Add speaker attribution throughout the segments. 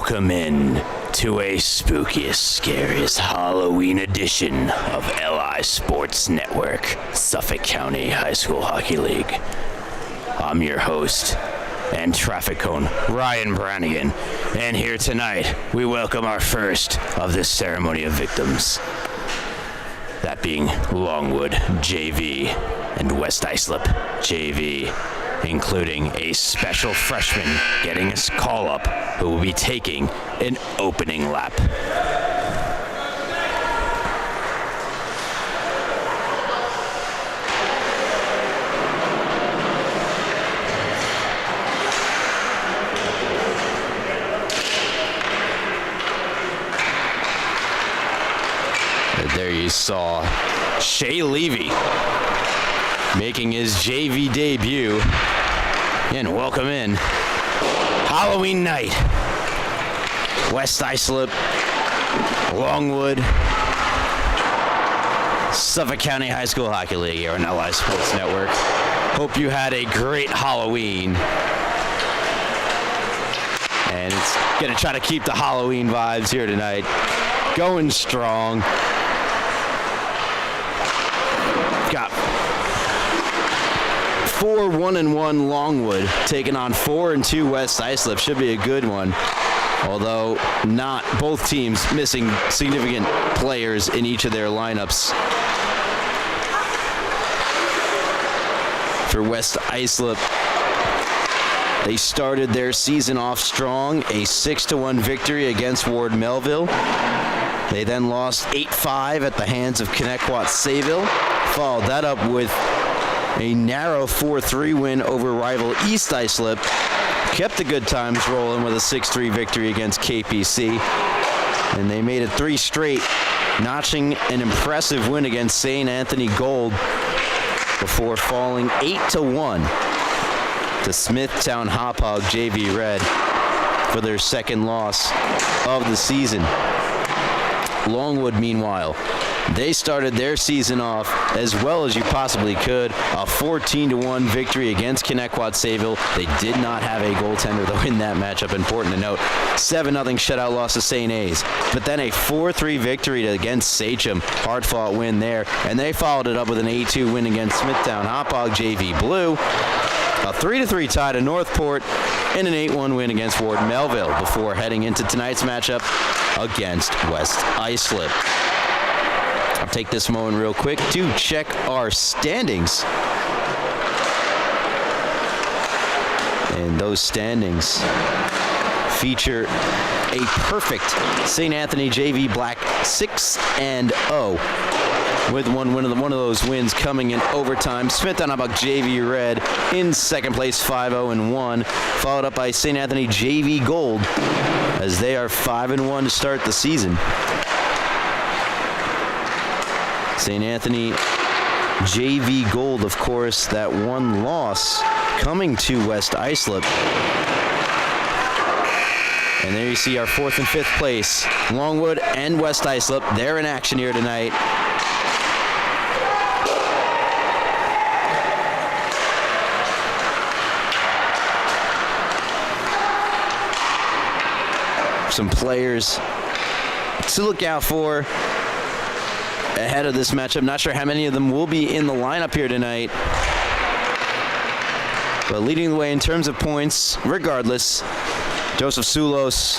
Speaker 1: Welcome in to a spookiest, scariest Halloween edition of LI Sports Network, Suffolk County High School Hockey League. I'm your host and traffic cone, Ryan Brannigan, and here tonight we welcome our first of this ceremony of victims. That being Longwood JV and West Islip JV, including a special freshman getting his call up who will be taking an opening lap. There you saw Shea Levy making his JV debut. And welcome in Halloween night. West Islip, Longwood, Suffolk County High School Hockey League here on LI Sports Network. Hope you had a great Halloween. And it's going to try to keep the Halloween vibes here tonight going strong. Got 4-1-1 Longwood taking on 4-2 West Islip. Should be a good one, although not both teams missing significant players in each of their lineups. For West Islip, they started their season off strong, a 6-1 victory against Ward Melville. They then lost 8-5 at the hands of Connecticut Sayville. Followed that up with a narrow 4-3 win over rival East Islip. Kept the good times rolling with a 6-3 victory against KPC. And they made it 3 straight, notching an impressive win against St. Anthony Gold before falling 8-1 to Smithtown Hauppauge JV Red for their second loss of the season. Longwood, meanwhile, they started their season off as well as you possibly could. A 14-1 victory against Connecticut Sayville. They did not have a goaltender though in that matchup, important to note. 7-0 shutout loss to St. A's. But then a 4-3 victory against SCHSHL. Hard-fought win there. And they followed it up with an 8-2 win against Smithtown Hauppauge JV Blue. A 3-3 tie to Northport, and an 8-1 win against Ward Melville before heading into tonight's matchup against West Islip. I'll take this moment real quick to check our standings. And those standings feature a perfect St. Anthony JV Black 6-0. With one of those wins coming in overtime. Smithtown Hauppauge JV Red in second place, 5-0-1, followed up by St. Anthony JV Gold as they are 5-1 to start the season. St. Anthony JV Gold, of course, that one loss coming to West Islip. And there you see our 4th and 5th place, Longwood and West Islip. They're in action here tonight. Some players to look out for ahead of this matchup. Not sure how many of them will be in the lineup here tonight. But leading the way in terms of points, regardless, Joseph Sulos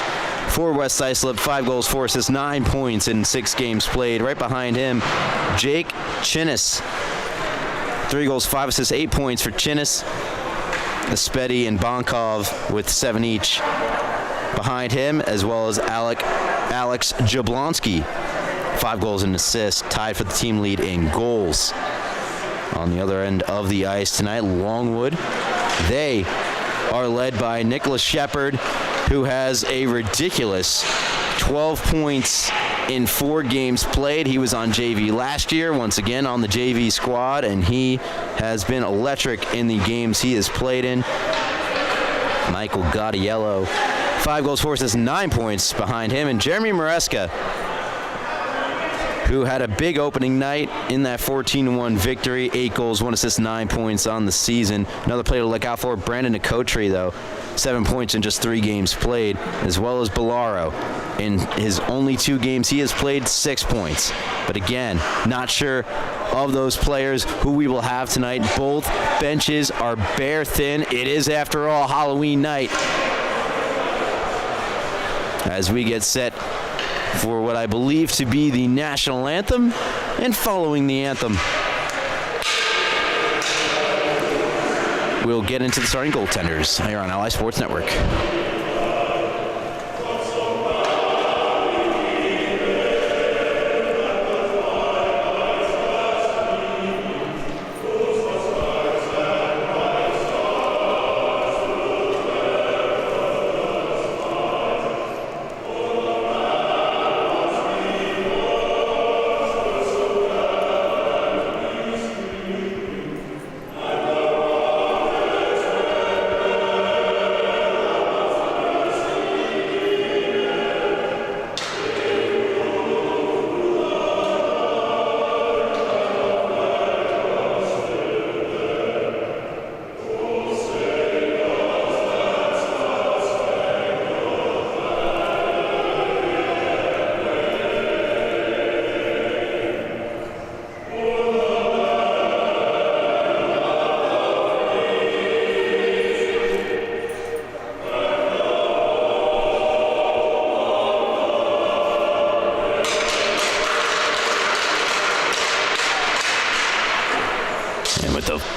Speaker 1: for West Islip, 5 goals, 4 assists, 9 points in 6 games played. Right behind him, Jake Chinnis, 3 goals, 5 assists, 8 points for Chinnis. Espedi and Bonkov with 7 each. Behind him, as well as Alex Jablonski, 5 goals and assists, tied for the team lead in goals. On the other end of the ice tonight, Longwood, they are led by Nicholas Shepard, who has a ridiculous 12 points in 4 games played. He was on JV last year, once again on the JV squad, and he has been electric in the games he has played in. Michael Gaudiello, 5 goals, 4 assists, 9 points behind him. And Jeremy Maresca, who had a big opening night in that 14-1 victory. 8 goals, 1 assist, 9 points on the season. Another player to look out for, Brandon Nicotri, though. 7 points in just 3 games played, as well as Bellaro. In his only 2 games he has played, 6 points. But again, not sure of those players who we will have tonight. Both benches are bare thin. It is, after all, Halloween night. As we get set for what I believe to be the national anthem, and following the anthem, we'll get into the starting goaltenders here on Ally Sports Network.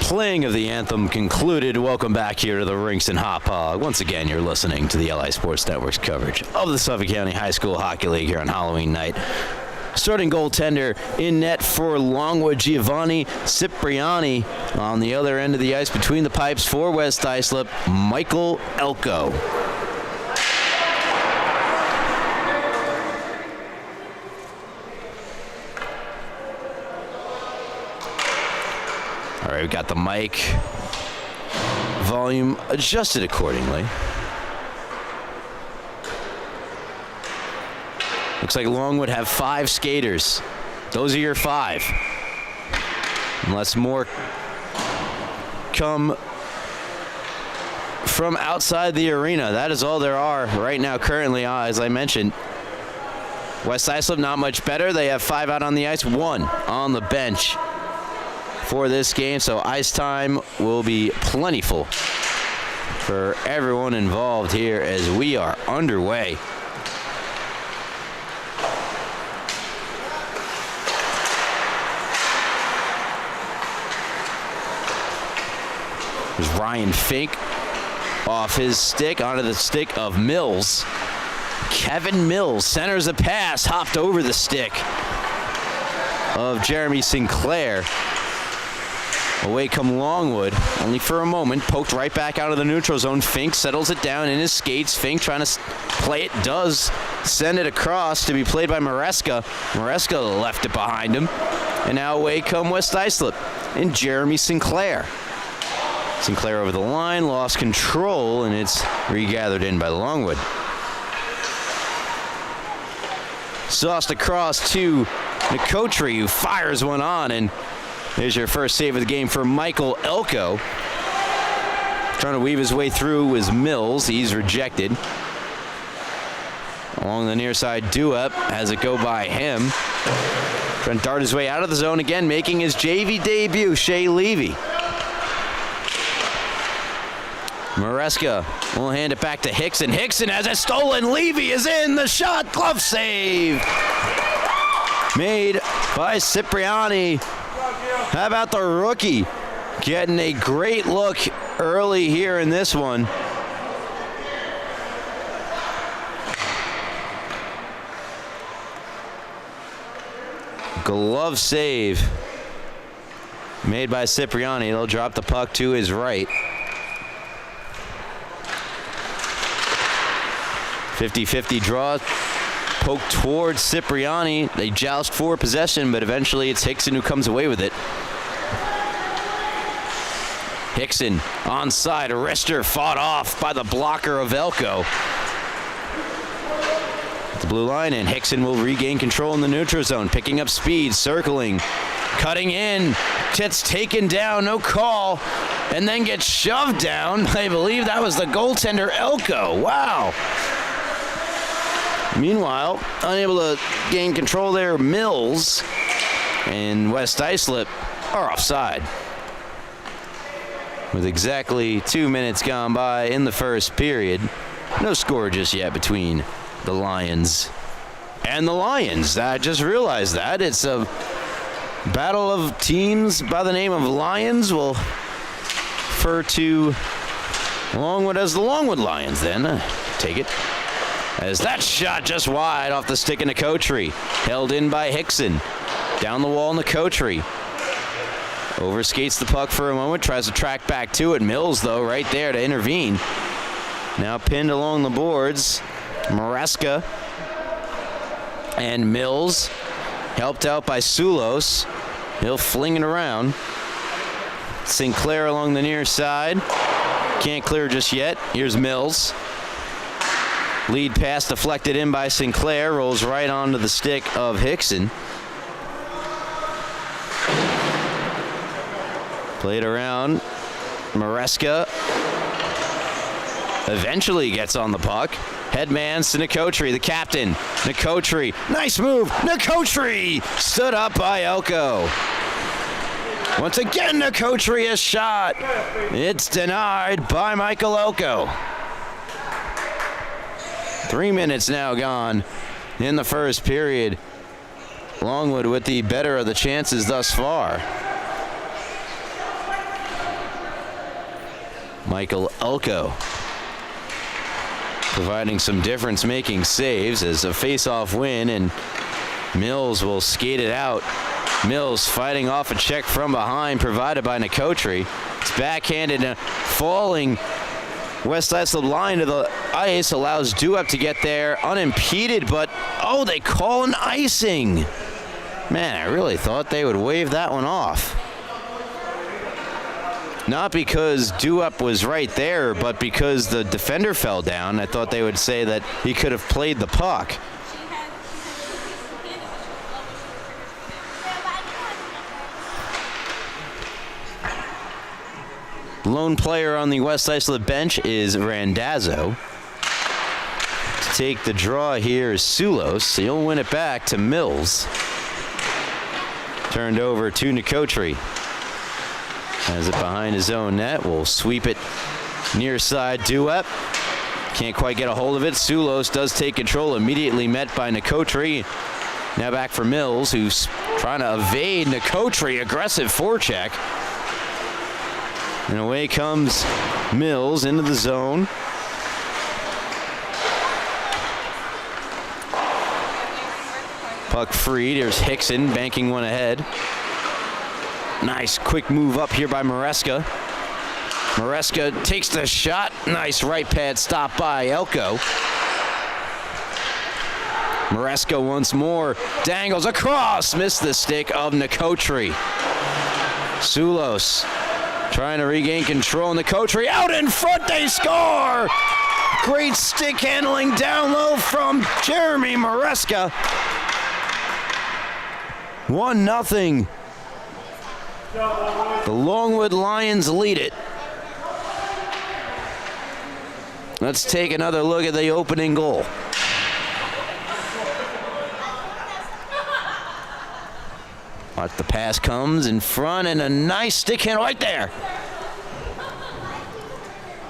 Speaker 1: Playing of the anthem concluded. Welcome back here to the Rinks and Hop Hog. Once again, you're listening to the LI Sports Network's coverage of the Suffolk County High School Hockey League here on Halloween night. Starting goaltender in net for Longwood, Giovanni Cipriani. On the other end of the ice, between the pipes for West Islip, Michael Elko. All right, we've got the mic volume adjusted accordingly. Looks like Longwood have 5 skaters. Those are your 5. Unless more come from outside the arena. That is all there are right now currently, as I mentioned. West Islip not much better. They have 5 out on the ice, 1 on the bench for this game, so ice time will be plentiful for everyone involved here as we are underway. There's Ryan Fink off his stick onto the stick of Mills. Kevin Mills centers a pass, hopped over the stick of Jeremy Sinclair. Away come Longwood, only for a moment, poked right back out of the neutral zone. Fink settles it down in his skates. Fink trying to play it, does send it across to be played by Maresca. Maresca left it behind him. And now away come West Islip and Jeremy Sinclair. Sinclair over the line, lost control, and it's regathered in by Longwood. Sauced across to Nicotri, who fires one on, and there's your first save of the game for Michael Elko. Trying to weave his way through was Mills. He's rejected. Along the near side, Duep has it go by him. Trying to dart his way out of the zone again, making his JV debut, Shea Levy. Maresca will hand it back to Hickson. Hickson has it stolen. Levy is in. The shot, glove save. Made by Cipriani. How about the rookie getting a great look early here in this one. Glove save made by Cipriani. They'll drop the puck to his right. 50-50 draw. Poke towards Cipriani. They joust for possession, but eventually it's Hickson who comes away with it. Hickson onside. Rister fought off by the blocker of Elko. The blue line, and Hickson will regain control in the neutral zone, picking up speed, circling, cutting in, gets taken down, no call, and then gets shoved down. I believe that was the goaltender, Elko. Wow. Meanwhile, unable to gain control there, Mills and West Islip are offside. With exactly 2 minutes gone by in the first period, no score just yet between the Lions and the Lions. I just realized that. It's a battle of teams by the name of Lions. We'll refer to Longwood as the Longwood Lions then. Take it. As that shot just wide off the stick of Nicotri. Held in by Hickson. Down the wall, Nicotri. Overskates the puck for a moment, tries to track back to it. Mills, though, right there to intervene. Now pinned along the boards. Maresca and Mills, helped out by Sulos. He'll fling it around. Sinclair along the near side. Can't clear just yet. Here's Mills. Lead pass deflected in by Sinclair. Rolls right onto the stick of Hickson. Played around. Maresca eventually gets on the puck. Headman to Nicotri, the captain. Nicotri, nice move. Nicotri stood up by Elko. Once again, Nicotri, a shot. It's denied by Michael Elko. 3 minutes now gone in the first period. Longwood with the better of the chances thus far. Michael Elko providing some difference-making saves as a face-off win, and Mills will skate it out. Mills fighting off a check from behind provided by Nicotri. It's backhanded, falling West Islip line to the ice, allows Duep to get there unimpeded, but oh, they call an icing. Man, I really thought they would wave that one off. Not because Duep was right there, but because the defender fell down. I thought they would say that he could have played the puck. Lone player on the West Islip bench is Randazzo. To take the draw here is Sulos. He'll win it back to Mills. Turned over to Nicotri. Has it behind his own net. Will sweep it near side. Duep can't quite get a hold of it. Sulos does take control, immediately met by Nicotri. Now back for Mills, who's trying to evade Nicotri. Aggressive forecheck. And away comes Mills into the zone. Puck free. There's Hickson banking one ahead. Nice quick move up here by Maresca. Maresca takes the shot. Nice right pad stop by Elko. Maresca once more. Dangles across. Missed the stick of Nicotri. Sulos trying to regain control. Nicotri out in front. They score. Great stick handling down low from Jeremy Maresca. 1-0. The Longwood Lions lead it. Let's take another look at the opening goal. Watch the pass comes in front, and a nice stick handle right there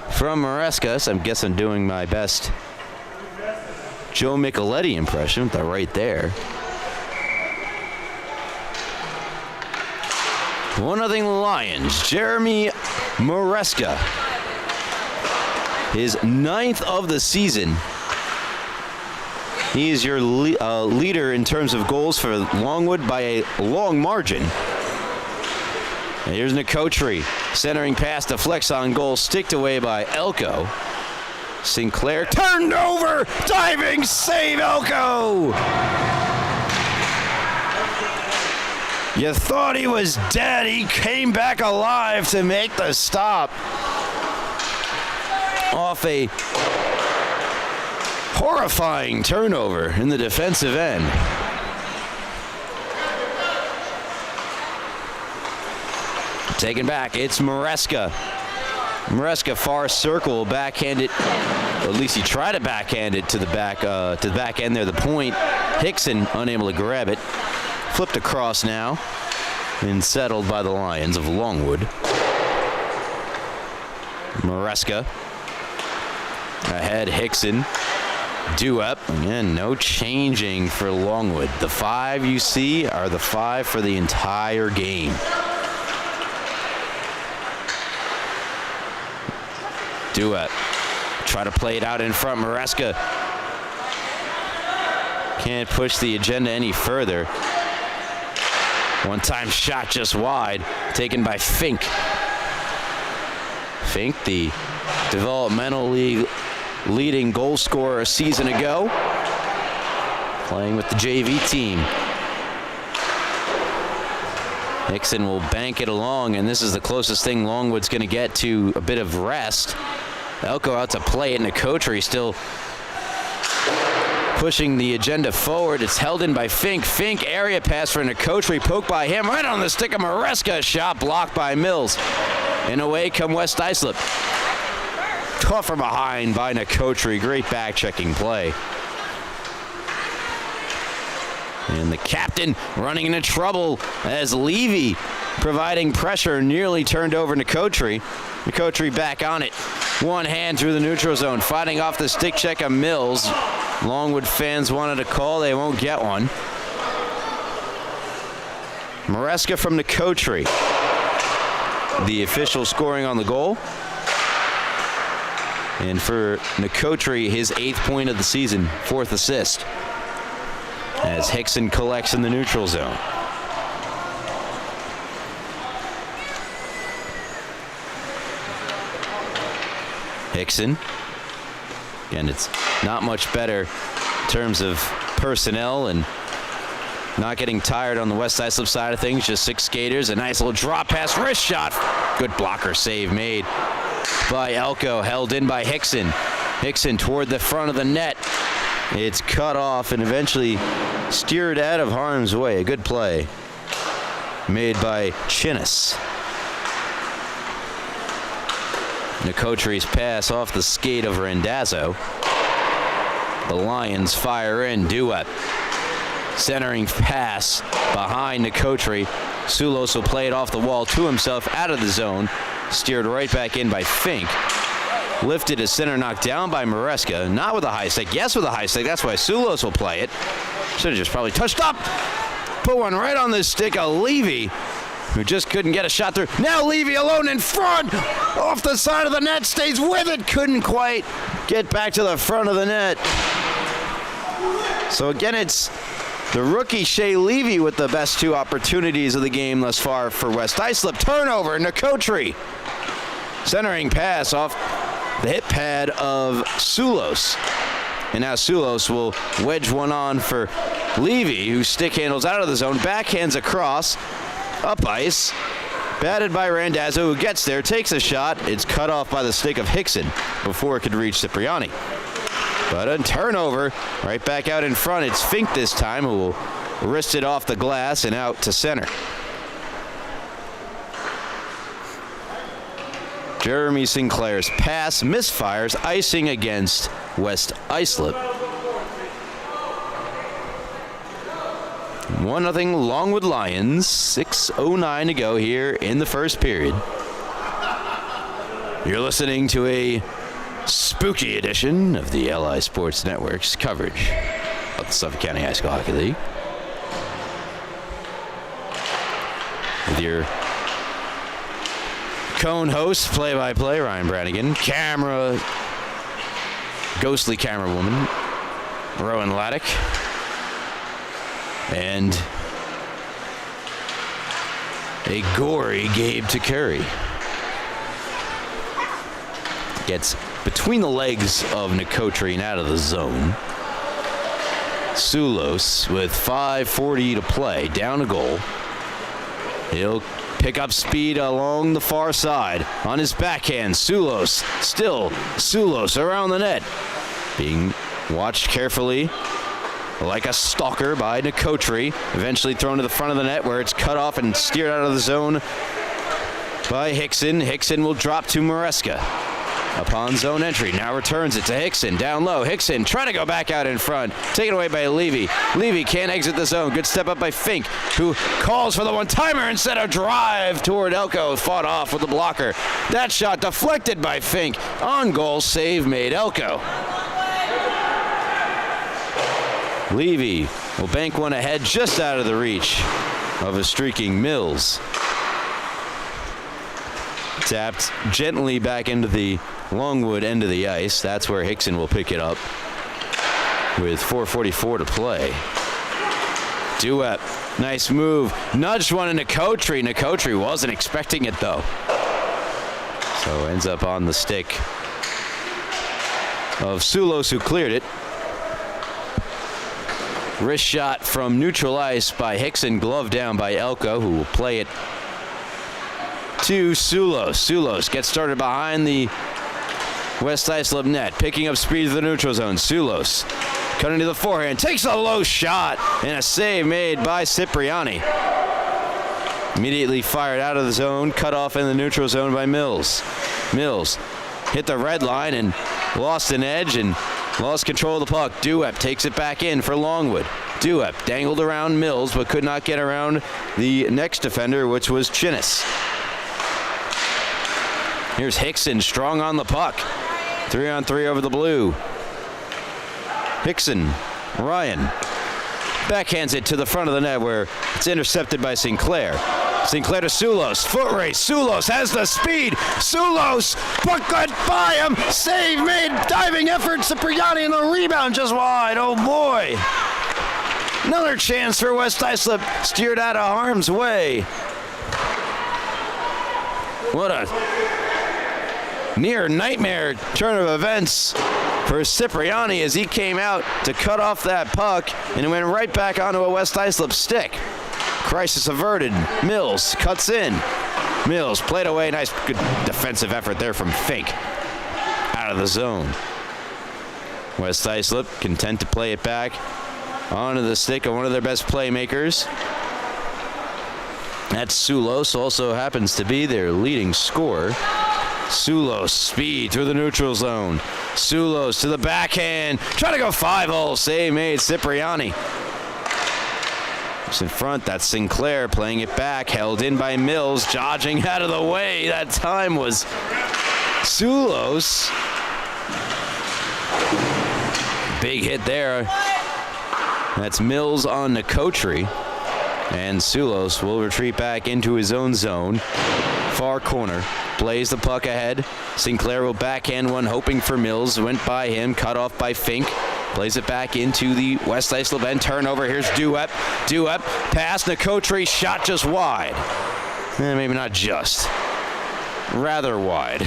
Speaker 1: from Maresca. So I guess I'm doing my best Joe Micheletti impression with that right there. 1-0 Lions. Jeremy Maresca, his 9th of the season. He is your leader in terms of goals for Longwood by a long margin. And here's Nicotri, centering pass deflects on goal, sticked away by Elko. Sinclair turned over, diving save, Elko! You thought he was dead. He came back alive to make the stop. Off a horrifying turnover in the defensive end. Taken back, it's Maresca. Maresca far circle, backhand it. At least he tried to backhand it to the back end there. The point. Hickson unable to grab it. Flipped across now and settled by the Lions of Longwood. Maresca ahead. Hickson. Due up. Again, no changing for Longwood. The 5 you see are the 5 for the entire game. Duet. Try to play it out in front. Maresca can't push the agenda any further. One-time shot just wide, taken by Fink. Fink, the developmental league leading goal scorer a season ago, playing with the JV team. Hickson will bank it along, and this is the closest thing Longwood's going to get to a bit of rest. Elko out to play it, and Nicotri still pushing the agenda forward. It's held in by Fink. Fink, area pass for Nicotri, poked by him, right on the stick of Maresca. Shot blocked by Mills. And away come West Islip. Caught from behind by Nicotri. Great back-checking play. And the captain running into trouble as Levy providing pressure nearly turned over Nicotri. Nicotri back on it. One hand through the neutral zone, fighting off the stick check of Mills. Longwood fans wanted a call. They won't get one. Maresca from Nicotri. The official scoring on the goal. And for Nicotri, his 8th point of the season, 4th assist. As Hickson collects in the neutral zone. Hickson. Again, it's not much better in terms of personnel and not getting tired on the West Islip side of things. Just 6 skaters. A nice little drop pass, wrist shot. Good blocker save made by Elko, held in by Hickson. Hickson toward the front of the net. It's cut off and eventually steered out of harm's way. A good play made by Chinnis. Nicotri's pass off the skate of Randazzo. The Lions fire in. Duet. Centering pass behind Nicotri. Sulos will play it off the wall to himself out of the zone. Steered right back in by Fink. Lifted as center, knocked down by Maresca. Not with a high stick. Yes, with a high stick. That's why Sulos will play it. Should have just probably touched up. Put one right on the stick of Levy, who just couldn't get a shot through. Now Levy alone in front. Off the side of the net. Stays with it. Couldn't quite get back to the front of the net. So again, it's the rookie Shea Levy with the best 2 opportunities of the game thus far for West Islip. Turnover. Nicotri. Centering pass off the hip pad of Sulos. And now Sulos will wedge one on for Levy, who stick handles out of the zone, backhands across, up ice, batted by Randazzo, who gets there, takes a shot. It's cut off by the stick of Hickson before it could reach Cipriani. But a turnover, right back out in front. It's Fink this time, who will wrist it off the glass and out to center. Jeremy Sinclair's pass misfires, icing against West Islip. 1-0 Longwood Lions, 6:09 to go here in the first period. You're listening to a spooky edition of the LI Sports Network's coverage of the Suffolk County High School Hockey League. With your Cone host, play-by-play, Ryan Brannigan. Ghostly camera woman, Rowan Laddick. And a gory Gabe Takuri. Gets between the legs of Nicotri and out of the zone. Sulos with 5:40 to play, down a goal. He'll pick up speed along the far side. On his backhand, Sulos. Still Sulos around the net. Being Watched carefully, like a stalker by Nicotri. Eventually thrown to the front of the net where it's cut off and steered out of the zone by Hickson. Hickson will drop to Maresca upon zone entry. Now returns it to Hickson. Down low. Hickson trying to go back out in front. Taken away by Levy. Levy can't exit the zone. Good step up by Fink, who calls for the one-timer instead of drive toward Elko. Fought off with the blocker. That shot deflected by Fink. On goal, save made. Elko. Levy will bank one ahead just out of the reach of a streaking Mills. Tapped gently back into the Longwood end of the ice. That's where Hickson will pick it up with 4:44 to play. Duet, nice move. Nudged one into Nicotri. Nicotri wasn't expecting it though. So ends up on the stick of Sulos, who cleared it. Wrist shot from neutral ice by Hickson, glove down by Elko, who will play it to Sulos. Sulos gets started behind the West Islip net, picking up speed to the neutral zone. Sulos cutting to the forehand, takes a low shot, and a save made by Cipriani. Immediately fired out of the zone, cut off in the neutral zone by Mills. Mills hit the red line and lost an edge and lost control of the puck. Duep takes it back in for Longwood. Duep dangled around Mills but could not get around the next defender, which was Chinnis. Here's Hickson strong on the puck. 3-on-3 over the blue. Hickson, Ryan backhands it to the front of the net where it's intercepted by Sinclair. Sinclair to Sulos. Foot race. Sulos has the speed. Sulos, puck got by him. Save made. Diving effort. Cipriani and the rebound just wide. Oh boy. Another chance for West Islip. Steered out of harm's way. What a near nightmare turn of events for Cipriani as he came out to cut off that puck and it went right back onto a West Islip stick. Crisis averted. Mills cuts in. Mills played away. Nice, good defensive effort there from Fink. Out of the zone. West Islip content to play it back onto the stick of one of their best playmakers. That's Sulos, also happens to be their leading scorer. Sulos, speed through the neutral zone. Sulos to the backhand. Trying to go 5-hole. Save made. Cipriani. In front, that's Sinclair playing it back, held in by Mills, dodging out of the way. That time was Sulos. Big hit there. That's Mills on Nicotri. And Sulos will retreat back into his own zone. Far corner. Plays the puck ahead. Sinclair will backhand one, hoping for Mills. Went by him, cut off by Fink. Plays it back into the West Islip end. Turnover. Here's Duep. Duep. Pass. Nicotri. Shot just wide. Maybe not just. Rather wide.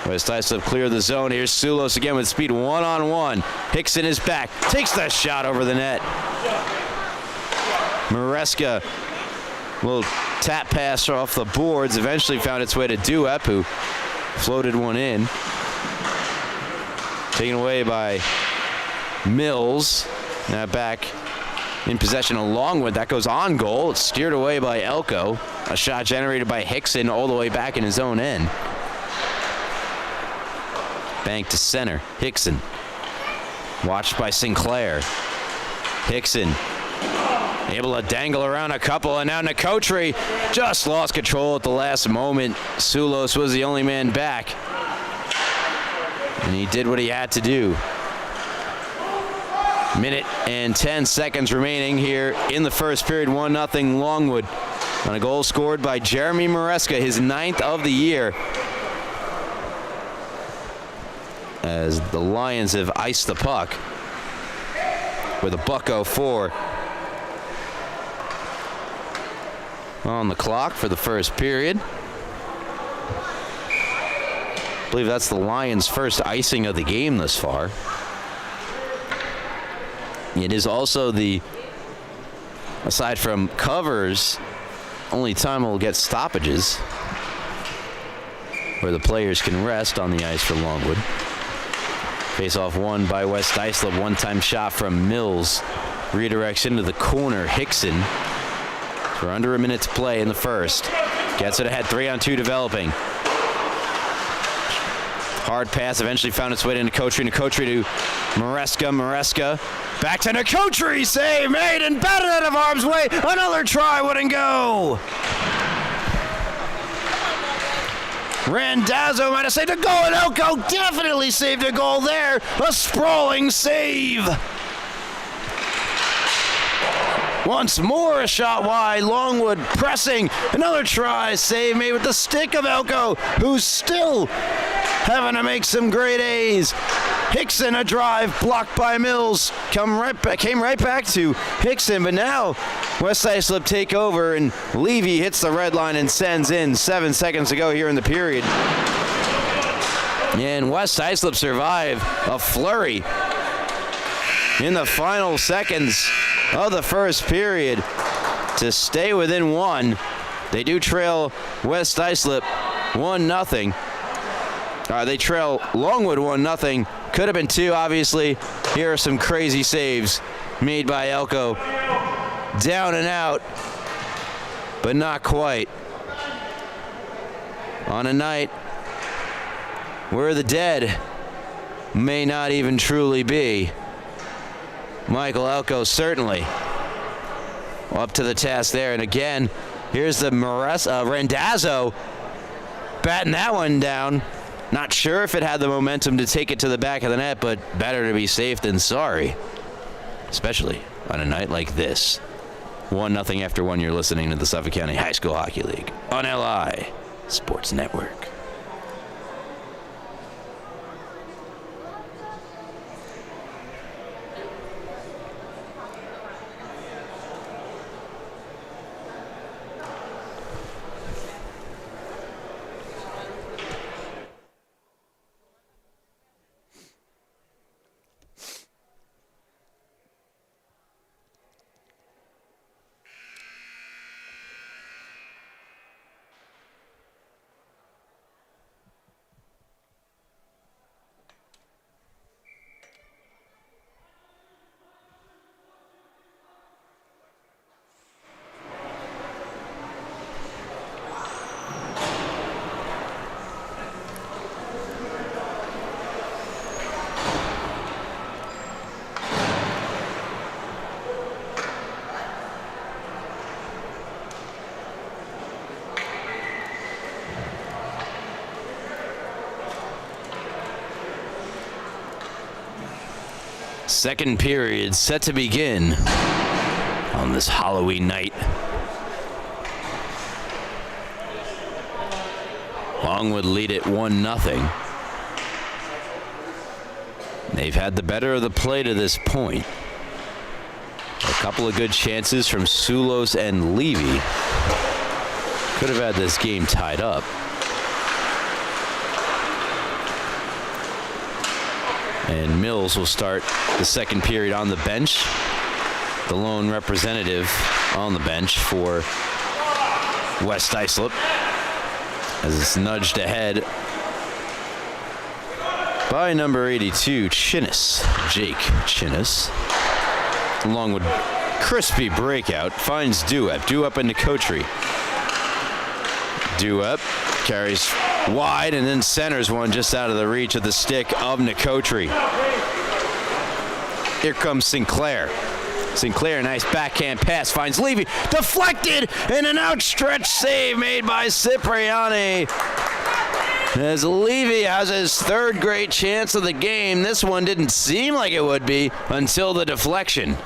Speaker 1: West Islip clear the zone. Here's Sulos again with speed. One-on-one. Hickson is back. Takes the shot over the net. Maresca will tap pass off the boards. Eventually found its way to Duep, who floated one in. Taken away by Mills. Now back in possession of Longwood. That goes on goal. It's steered away by Elko. A shot generated by Hickson all the way back in his own end. Bank to center. Hickson. Watched by Sinclair. Hickson able to dangle around a couple, and now Nicotri just lost control at the last moment. Sulos was the only man back. And he did what he had to do. Minute and 10 seconds remaining here in the first period. 1-0 Longwood on a goal scored by Jeremy Maresca, his 9th of the year. As the Lions have iced the puck with a .04 on the clock for the first period. I believe that's the Lions' first icing of the game thus far. It is also the, aside from covers, only time we'll get stoppages where the players can rest on the ice for Longwood. Face-off won by West Islip. One-time shot from Mills. Redirects into the corner. Hickson. We're under a minute to play in the first. Gets it ahead. 3-on-2 developing. Hard pass eventually found its way to Nicotri. Nicotri to Maresca. Maresca back to Nicotri. Save made and batted out of harm's way. Another try wouldn't go. Randazzo might have saved a goal, and Elko definitely saved a goal there. A sprawling save. Once more a shot wide. Longwood pressing. Another try. Save made with the stick of Elko, who's still having to make some great A's. Hickson, a drive blocked by Mills. Came right back to Hickson, but now West Islip take over, and Levy hits the red line and sends in. 7 seconds to go here in the period. And West Islip survive a flurry in the final seconds of the first period to stay within one. They do trail West Islip 1-0. They trail Longwood 1-0. Could have been 2, obviously. Here are some crazy saves made by Elko. Down and out, but not quite. On a night where the dead may not even truly be, Michael Elko certainly up to the task there. And again, here's the Randazzo batting that one down. Not sure if it had the momentum to take it to the back of the net, but better to be safe than sorry, especially on a night like this. 1-0 after 1. You're listening to the Suffolk County High School Hockey League on LI Sports Network. Second period set to begin on this Halloween night. Longwood lead it 1-0. They've had the better of the play to this point. A couple of good chances from Sulos and Levy. Could have had this game tied up. And Mills will start the second period on the bench. The lone representative on the bench for West Islip, as it's nudged ahead by number 82, Chinnis, Jake Chinnis. Along with crispy breakout, finds Duep. Duep and Nicotri. Duep carries wide and then centers one just out of the reach of the stick of Nicotri. Here comes Sinclair. Sinclair, nice backhand pass, finds Levy, deflected, and an outstretched save made by Cipriani. As Levy has his third great chance of the game. This one didn't seem like it would be until the deflection.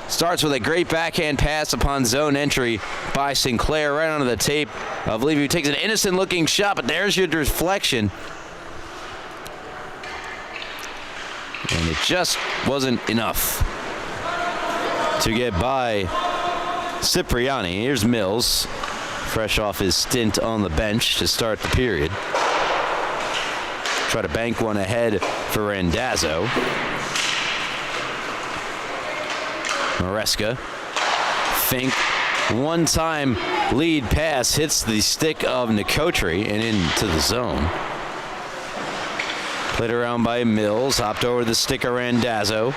Speaker 1: Starts with a great backhand pass upon zone entry by Sinclair right onto the tape of Levy, who takes an innocent-looking shot, but there's your deflection. And it just wasn't enough to get by Cipriani. Here's Mills, fresh off his stint on the bench to start the period. Try to bank one ahead for Randazzo. Maresca. Fink. One-time lead pass hits the stick of Nicotri and into the zone. Played around by Mills. Hopped over the stick of Randazzo.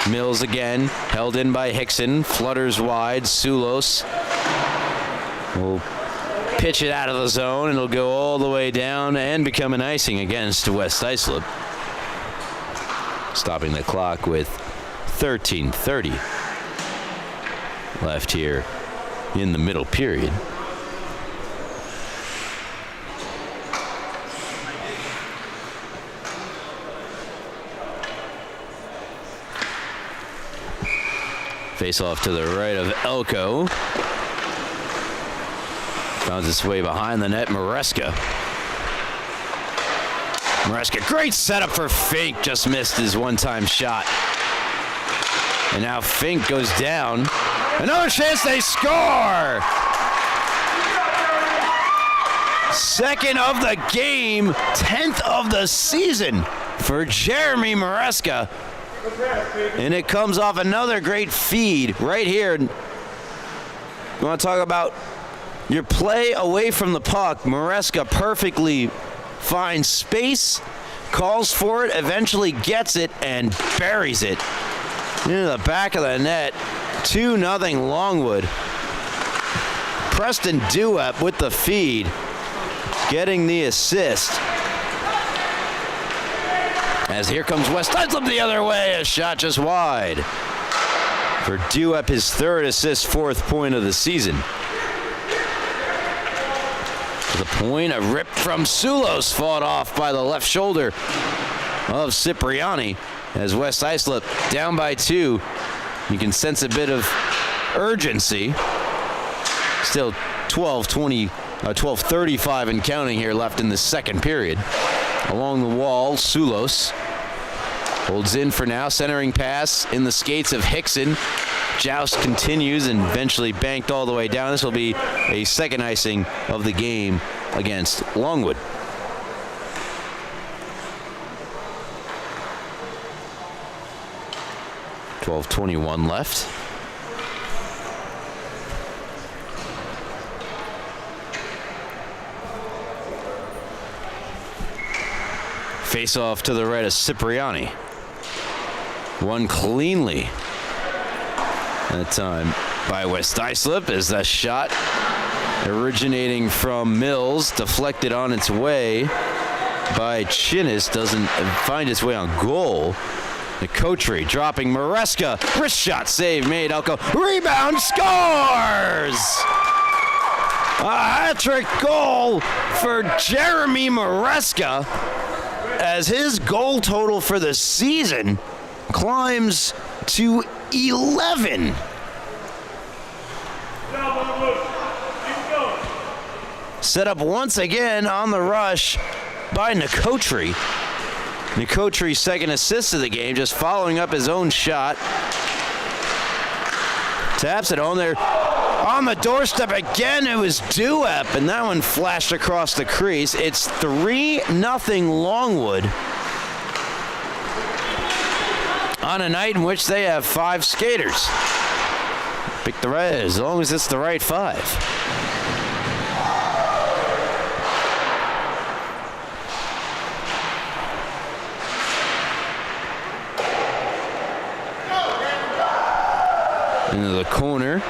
Speaker 1: Mills again. Held in by Hickson. Flutters wide. Sulos will pitch it out of the zone, and it'll go all the way down and become an icing against West Islip. Stopping the clock with 13:30 left here in the middle period. Face off to the right of Elko. Found its way behind the net. Maresca, great setup for Fink. Just missed his one-time shot. And now Fink goes down. Another chance, they score! Second of the game, 10th of the season for Jeremy Maresca. And it comes off another great feed right here. You want to talk about your play away from the puck? Maresca perfectly finds space, calls for it, eventually gets it, and buries it into the back of the net. 2-0 Longwood. Preston Duep with the feed, getting the assist. As here comes West Islip the other way, a shot just wide. For Duep, his third assist, 4th point of the season. The point, a rip from Sulos, fought off by the left shoulder of Cipriani. As West Islip down by 2, you can sense a bit of urgency. Still 12:35 and counting here left in the second period. Along the wall, Sulos holds in for now, centering pass in the skates of Hickson. Joust continues and eventually banked all the way down. This will be a second icing of the game against Longwood. .12:21 left. Face off to the right of Cipriani. Won cleanly that time by West Islip, as that shot originating from Mills, deflected on its way by Chinnis, doesn't find its way on goal. McCoutry dropping Maresca, wrist shot, save made. Elko, rebound, scores! A hat-trick goal for Jeremy Maresca, as his goal total for the season climbs to 11. Set up once again on the rush by McCoutry. McCoutry's second assist of the game, just following up his own shot. Taps it on there. On the doorstep again, it was Duep, and that one flashed across the crease. It's 3-0 Longwood on a night in which they have 5 skaters. Pick the right, as long as it's the right 5. Into the corner.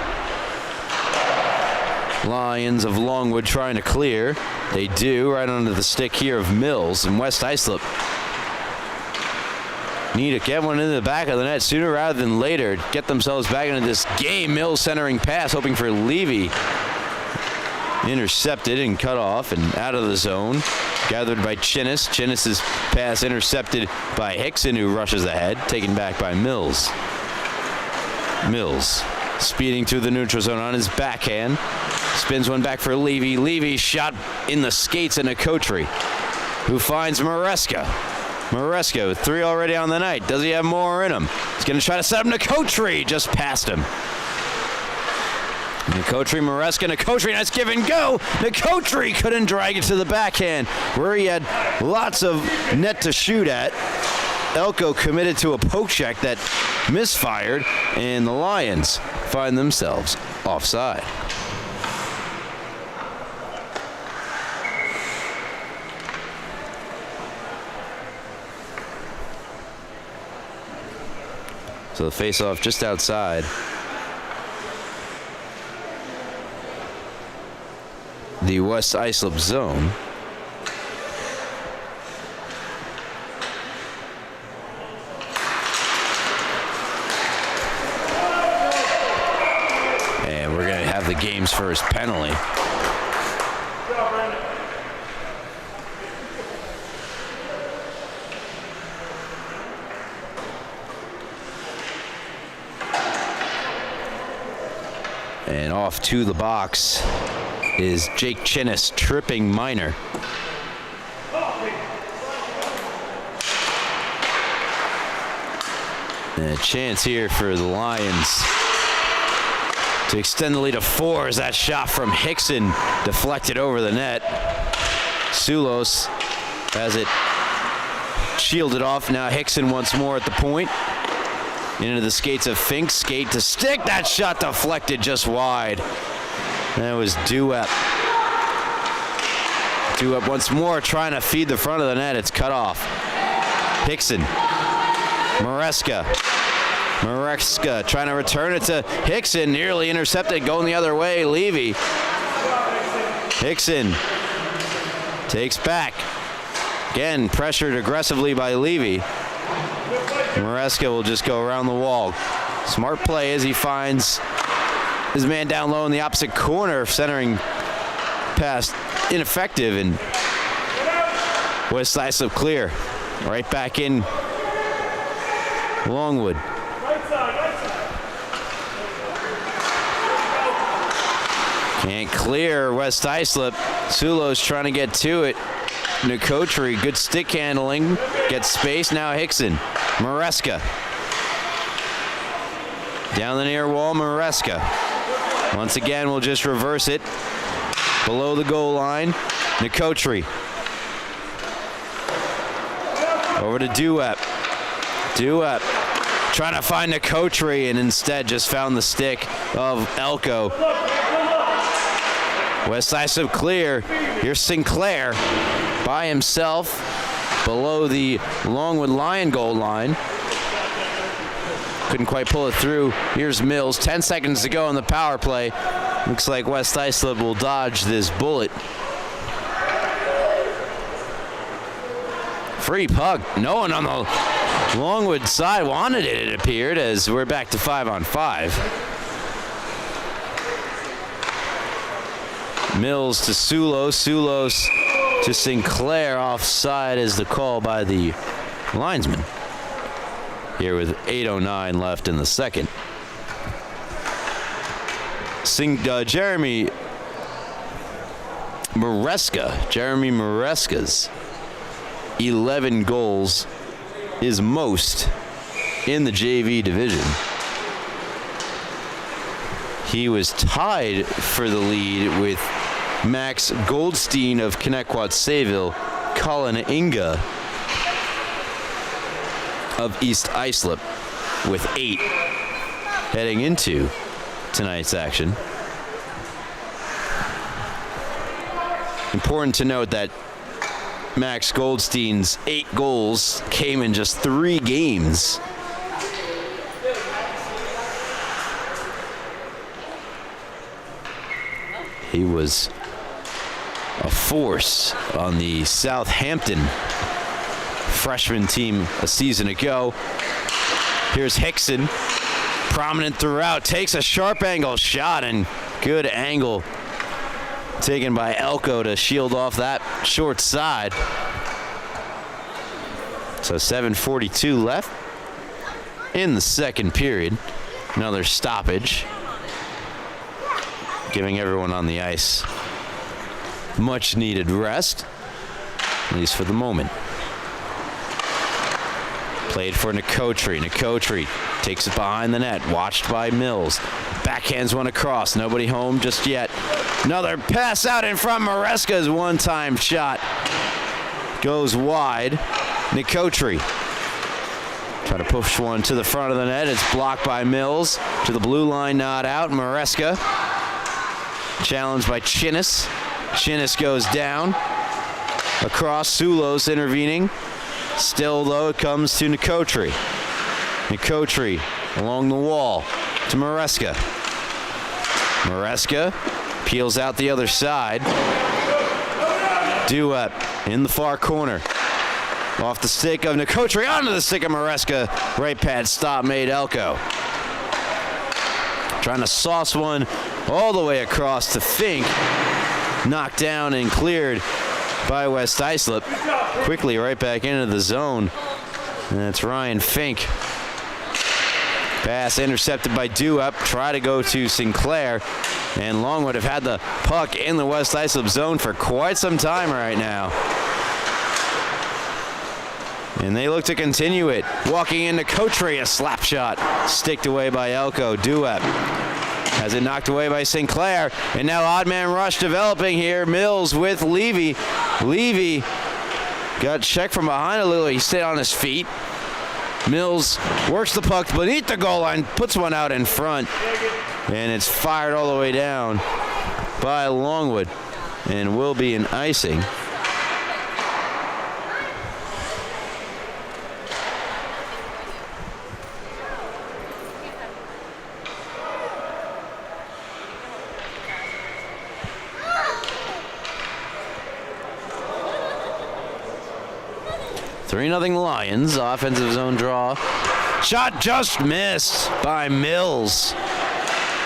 Speaker 1: Lions of Longwood trying to clear. They do, right under the stick here of Mills, and West Islip need to get one into the back of the net sooner rather than later. Get themselves back into this game. Mills centering pass, hoping for Levy. Intercepted and cut off and out of the zone. Gathered by Chinnis. Chinnis's pass intercepted by Hickson, who rushes ahead. Taken back by Mills. Mills speeding through the neutral zone on his backhand. Spins one back for Levy. Levy shot in the skates and McCoutry, who finds Maresca. Maresca with 3 already on the night. Does he have more in him? He's going to try to set up McCoutry. Just past him. McCoutry, Maresca, McCoutry, nice give and go. McCoutry couldn't drag it to the backhand, where he had lots of net to shoot at. Elko committed to a poke check that misfired, and the Lions find themselves offside. So the face-off just outside. The West Islip zone. And we're going to have the game's first penalty. And off to the box is Jake Chinnis, tripping minor. And a chance here for the Lions to extend the lead to 4 as that shot from Hickson deflected over the net. Sulos has it shielded off. Now Hickson once more at the point. Into the skates of Fink, skate to stick. That shot deflected just wide. That was Duep. Duep once more trying to feed the front of the net. It's cut off. Hickson. Maresca trying to return it to Hickson. Nearly intercepted, going the other way. Levy. Hickson takes back. Again, pressured aggressively by Levy. Maresca will just go around the wall. Smart play as he finds his man down low in the opposite corner, centering pass ineffective, and West Islip clear. Right back in Longwood. Can't clear West Islip. Sulos trying to get to it. Nicotri, good stick handling. Gets space, now Hickson. Maresca. Down the near wall, Maresca. Once again, we'll just reverse it. Below the goal line, Nicotri. Over to Duep. Duep trying to find Nicotri and instead just found the stick of Elko. West Islip clear. Here's Sinclair by himself below the Longwood Lion goal line. Couldn't quite pull it through. Here's Mills. 10 seconds to go on the power play. Looks like West Islip will dodge this bullet. Free puck. No one on the Longwood side wanted it, it appeared, as we're back to 5-on-5. Mills to Sulos. Sulos to Sinclair. Offside is the call by the linesman. Here with 8:09 left in the second. Jeremy Maresca's 11 goals is most in the JV division. He was tied for the lead with Max Goldstein of Connecticut-Sayville, Colin Inga of East Islip with 8 heading into tonight's action. Important to note that Max Goldstein's 8 goals came in just 3 games. He was a force on the Southampton freshman team a season ago. Here's Hickson, prominent throughout, takes a sharp angle shot, and good angle taken by Elko to shield off that short side. So 7:42 left in the second period. Another stoppage, giving everyone on the ice much needed rest, at least for the moment. Played for Nicotri. Nicotri takes it behind the net, watched by Mills. Backhands one across, nobody home just yet. Another pass out in front. Maresca's one-time shot goes wide. Nicotri try to push one to the front of the net. It's blocked by Mills. To the blue line, not out. Maresca challenged by Chinnis. Chinnis goes down. Across, Sulos intervening. Still, though, it comes to Nicotri. Nicotri along the wall to Maresca. Maresca peels out the other side. Duep in the far corner. Off the stick of Nicotri, onto the stick of Maresca. Right pad stop made Elko. Trying to sauce one all the way across to Fink. Knocked down and cleared by West Islip. Quickly right back into the zone. And that's Ryan Fink. Pass intercepted by Duep. Try to go to Sinclair. And Longwood have had the puck in the West Islip zone for quite some time right now. And they look to continue it. Walking into Kotri, a slap shot. Sticked away by Elko. Duep has it knocked away by Sinclair. And now odd man rush developing here. Mills with Levy. Levy got checked from behind a little. He stayed on his feet. Mills works the puck beneath the goal line. Puts one out in front. And it's fired all the way down by Longwood. And will be an icing. Three-0 Lions. Offensive zone draw. Shot just missed by Mills.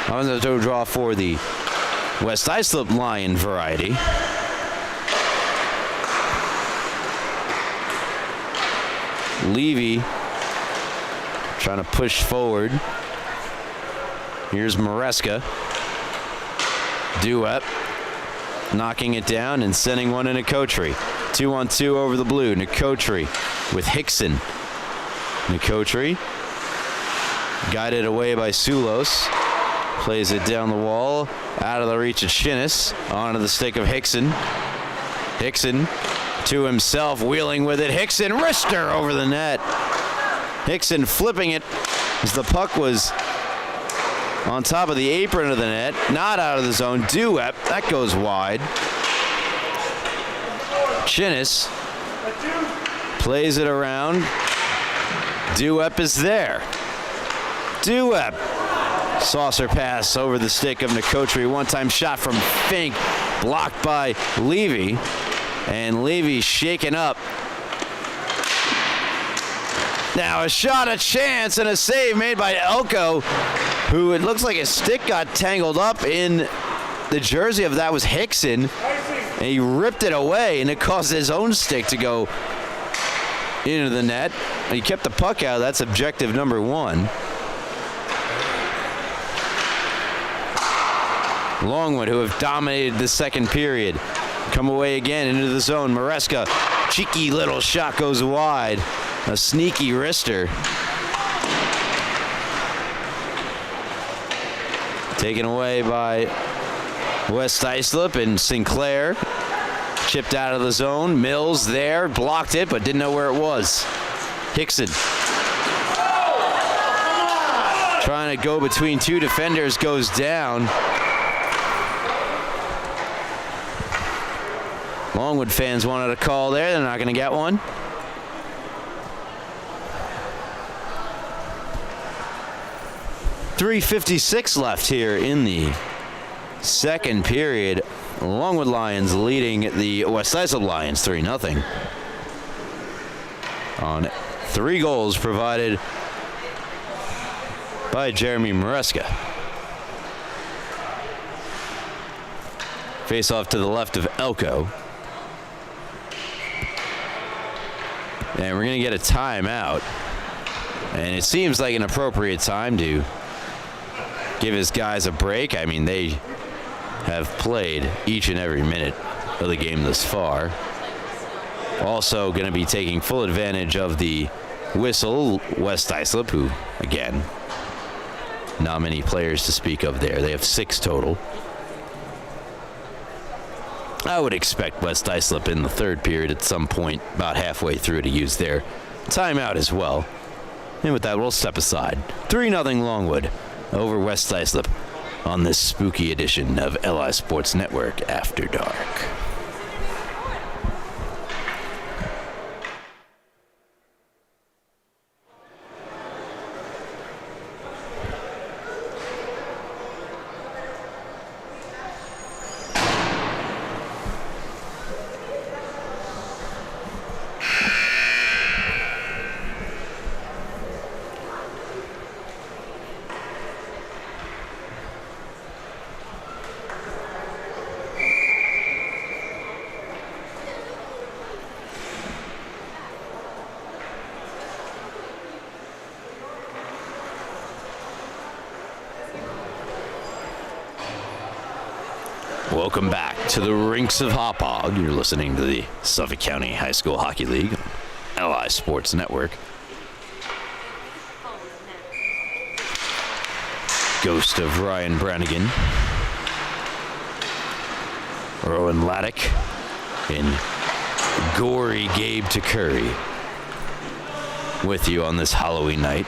Speaker 1: Offensive zone draw for the West Islip Lion variety. Levy trying to push forward. Here's Maresca. Duep knocking it down and sending one into Kotri. 2-on-2 over the blue. Nicotri with Hickson. Nicotri guided away by Sulos. Plays it down the wall. Out of the reach of Shinnis. Onto the stick of Hickson. Hickson to himself. Wheeling with it. Hickson. Wrister over the net. Hickson flipping it as the puck was on top of the apron of the net. Not out of the zone. Duep. That goes wide. Chinnis plays it around. Duep is there. Duep. Saucer pass over the stick of Nicotri. One-time shot from Fink. Blocked by Levy. And Levy shaken up. Now a shot, a chance, and a save made by Elko, who it looks like his stick got tangled up in the jersey of that was Hickson. And he ripped it away, and it caused his own stick to go into the net. And he kept the puck out. That's objective number one. Longwood, who have dominated the second period, come away again into the zone. Maresca, cheeky little shot goes wide. A sneaky wrister. Taken away by West Islip, and Sinclair chipped out of the zone. Mills there, blocked it, but didn't know where it was. Hickson trying to go between two defenders, goes down. Longwood fans wanted a call there. They're not going to get one. .356 left here in the second period. Longwood Lions leading the West Islip Lions 3-0 on 3 goals provided by Jeremy Maresca. Face off to the left of Elko. And we're going to get a timeout. And it seems like an appropriate time to give his guys a break. I mean, they have played each and every minute of the game thus far. Also going to be taking full advantage of the whistle, West Islip, who, again, not many players to speak of there. They have 6 total. I would expect West Islip in the third period at some point, about halfway through, to use their timeout as well. And with that, we'll step aside. 3-0 Longwood over West Islip on this spooky edition of LI Sports Network After Dark. Welcome back to the rinks of Hauppauge. You're listening to the Suffolk County High School Hockey League, LI Sports Network. Ghost of Ryan Brannigan, Rowan Laddick, and gory Gabe Takuri with you on this Halloween night,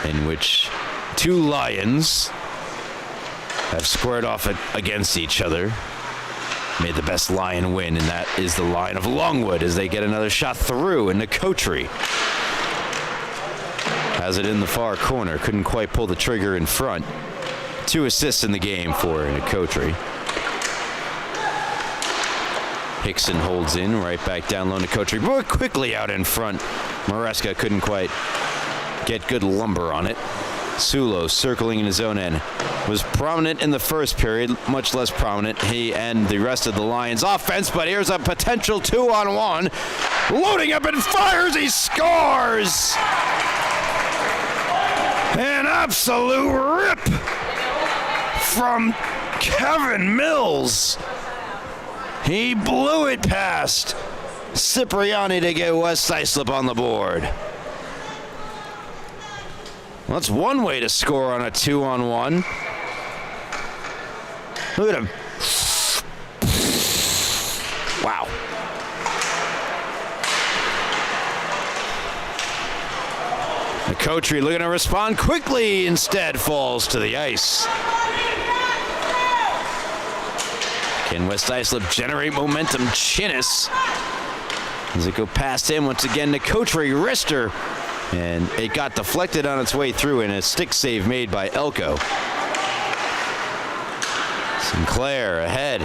Speaker 1: in which two Lions have squared off against each other. May the best Lion win, and that is the Lion of Longwood as they get another shot through, and Nicotri has it in the far corner. Couldn't quite pull the trigger in front. 2 assists in the game for Nicotri. Hickson holds in, right back down low. Nicotri more quickly out in front. Maresca couldn't quite get good lumber on it. Sulo circling in his own end. Was prominent in the first period, much less prominent he and the rest of the Lions offense, but here's a potential 2-on-1. Loading up and fires, he scores! An absolute rip from Kevin Mills. He blew it past Cipriani to get West Islip on the board. Well, that's one way to score on a 2-on-1. Look at him. Wow. Nicotri looking to respond quickly, instead falls to the ice. Can West Islip generate momentum? Chinnis. As it go past him once again, Nicotri wrister, and it got deflected on its way through, and a stick save made by Elko. Sinclair ahead,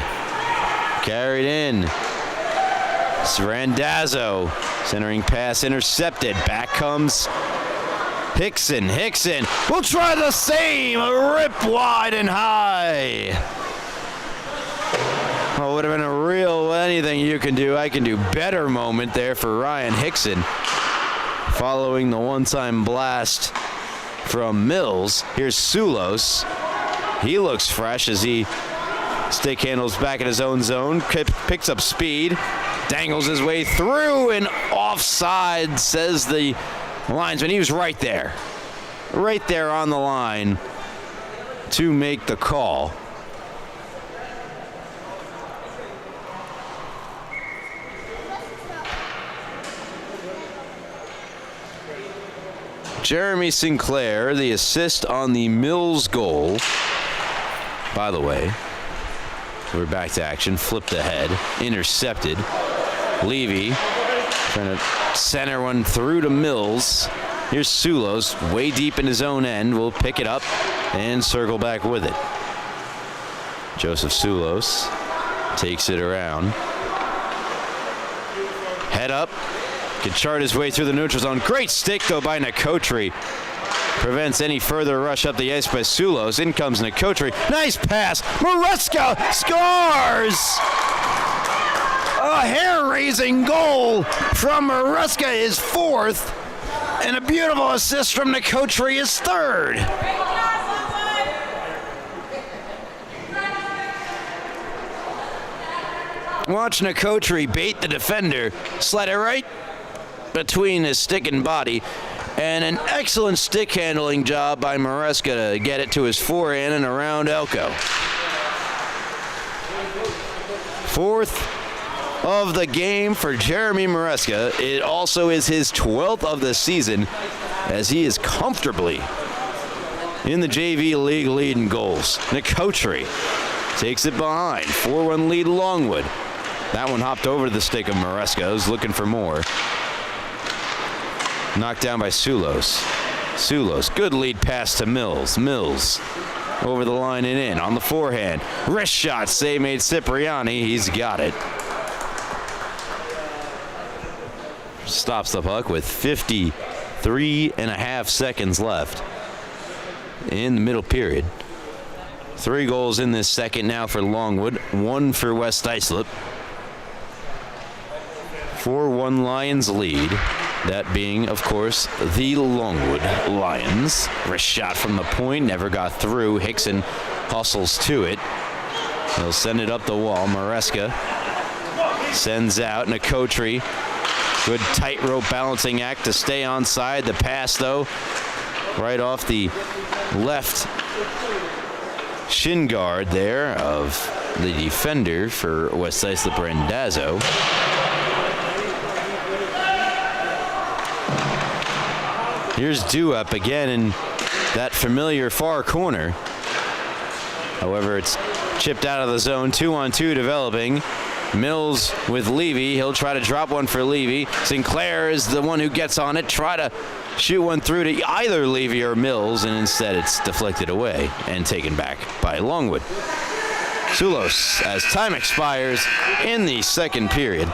Speaker 1: carried in. Randazzo centering pass intercepted. Back comes Hickson. Hickson will try the same. A rip wide and high. Oh, would have been a real anything you can do, I can do better moment there for Ryan Hickson. Following the one-time blast from Mills, here's Sulos. He looks fresh as he stick handles back in his own zone, picks up speed, dangles his way through, and offside, says the linesman. He was right there on the line to make the call. Jeremy Sinclair, the assist on the Mills goal. By the way, we're back to action. Flipped ahead, intercepted. Levy trying to center one through to Mills. Here's Sulos, way deep in his own end. Will pick it up and circle back with it. Joseph Sulos takes it around. Head up. Can chart his way through the neutral zone. Great stick, though, by Nicotri. Prevents any further rush up the ice by Sulos. In comes Nicotri. Nice pass. Maresca scores! A hair-raising goal from Maresca, his 4th. And a beautiful assist from Nicotri, his 3rd. Watch Nicotri bait the defender. Slide it right between his stick and body, and an excellent stick handling job by Maresca to get it to his forehand and around Elko. 4th of the game for Jeremy Maresca. It also is his 12th of the season, as he is comfortably in the JV league lead in goals. Nicotri takes it behind. 4-1 lead Longwood. That one hopped over to the stick of Maresca, who's looking for more. Knocked down by Sulos. Sulos, good lead pass to Mills. Mills over the line and in on the forehand. Wrist shot, save made Cipriani. He's got it. Stops the puck with 53.5 seconds left in the middle period. 3 goals in this second now for Longwood, 1 for West Islip. 4-1 Lions lead. That being, of course, the Longwood Lions. Wrist shot from the point, never got through. Hickson hustles to it. He'll send it up the wall. Maresca sends out Nicotri. Good tightrope balancing act to stay onside. The pass, though, right off the left shin guard there of the defender for West Islip, Randazzo. Here's Duep again in that familiar far corner. However, it's chipped out of the zone. 2-on-2 developing. Mills with Levy. He'll try to drop one for Levy. Sinclair is the one who gets on it. Try to shoot one through to either Levy or Mills, and instead it's deflected away and taken back by Longwood. Sulos, as time expires in the second period.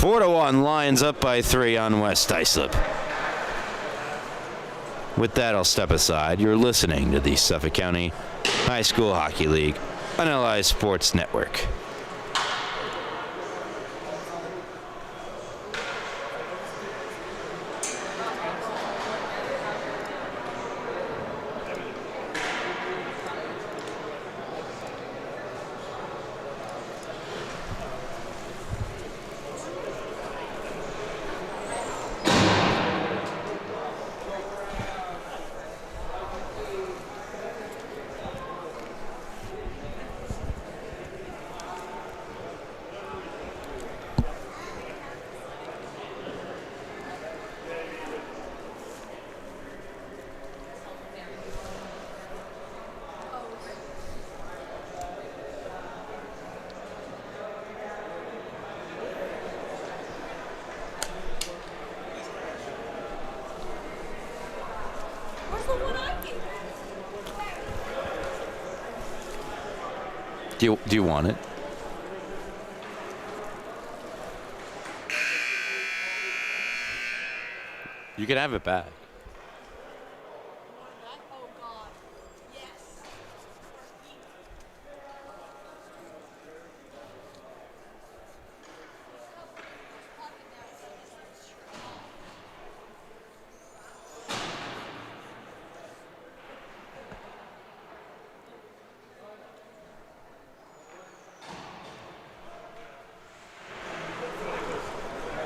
Speaker 1: 4-1, Lions up by 3 on West Islip. With that, I'll step aside. You're listening to the Suffolk County High School Hockey League on LI Sports Network. Do you want it? You can have it back.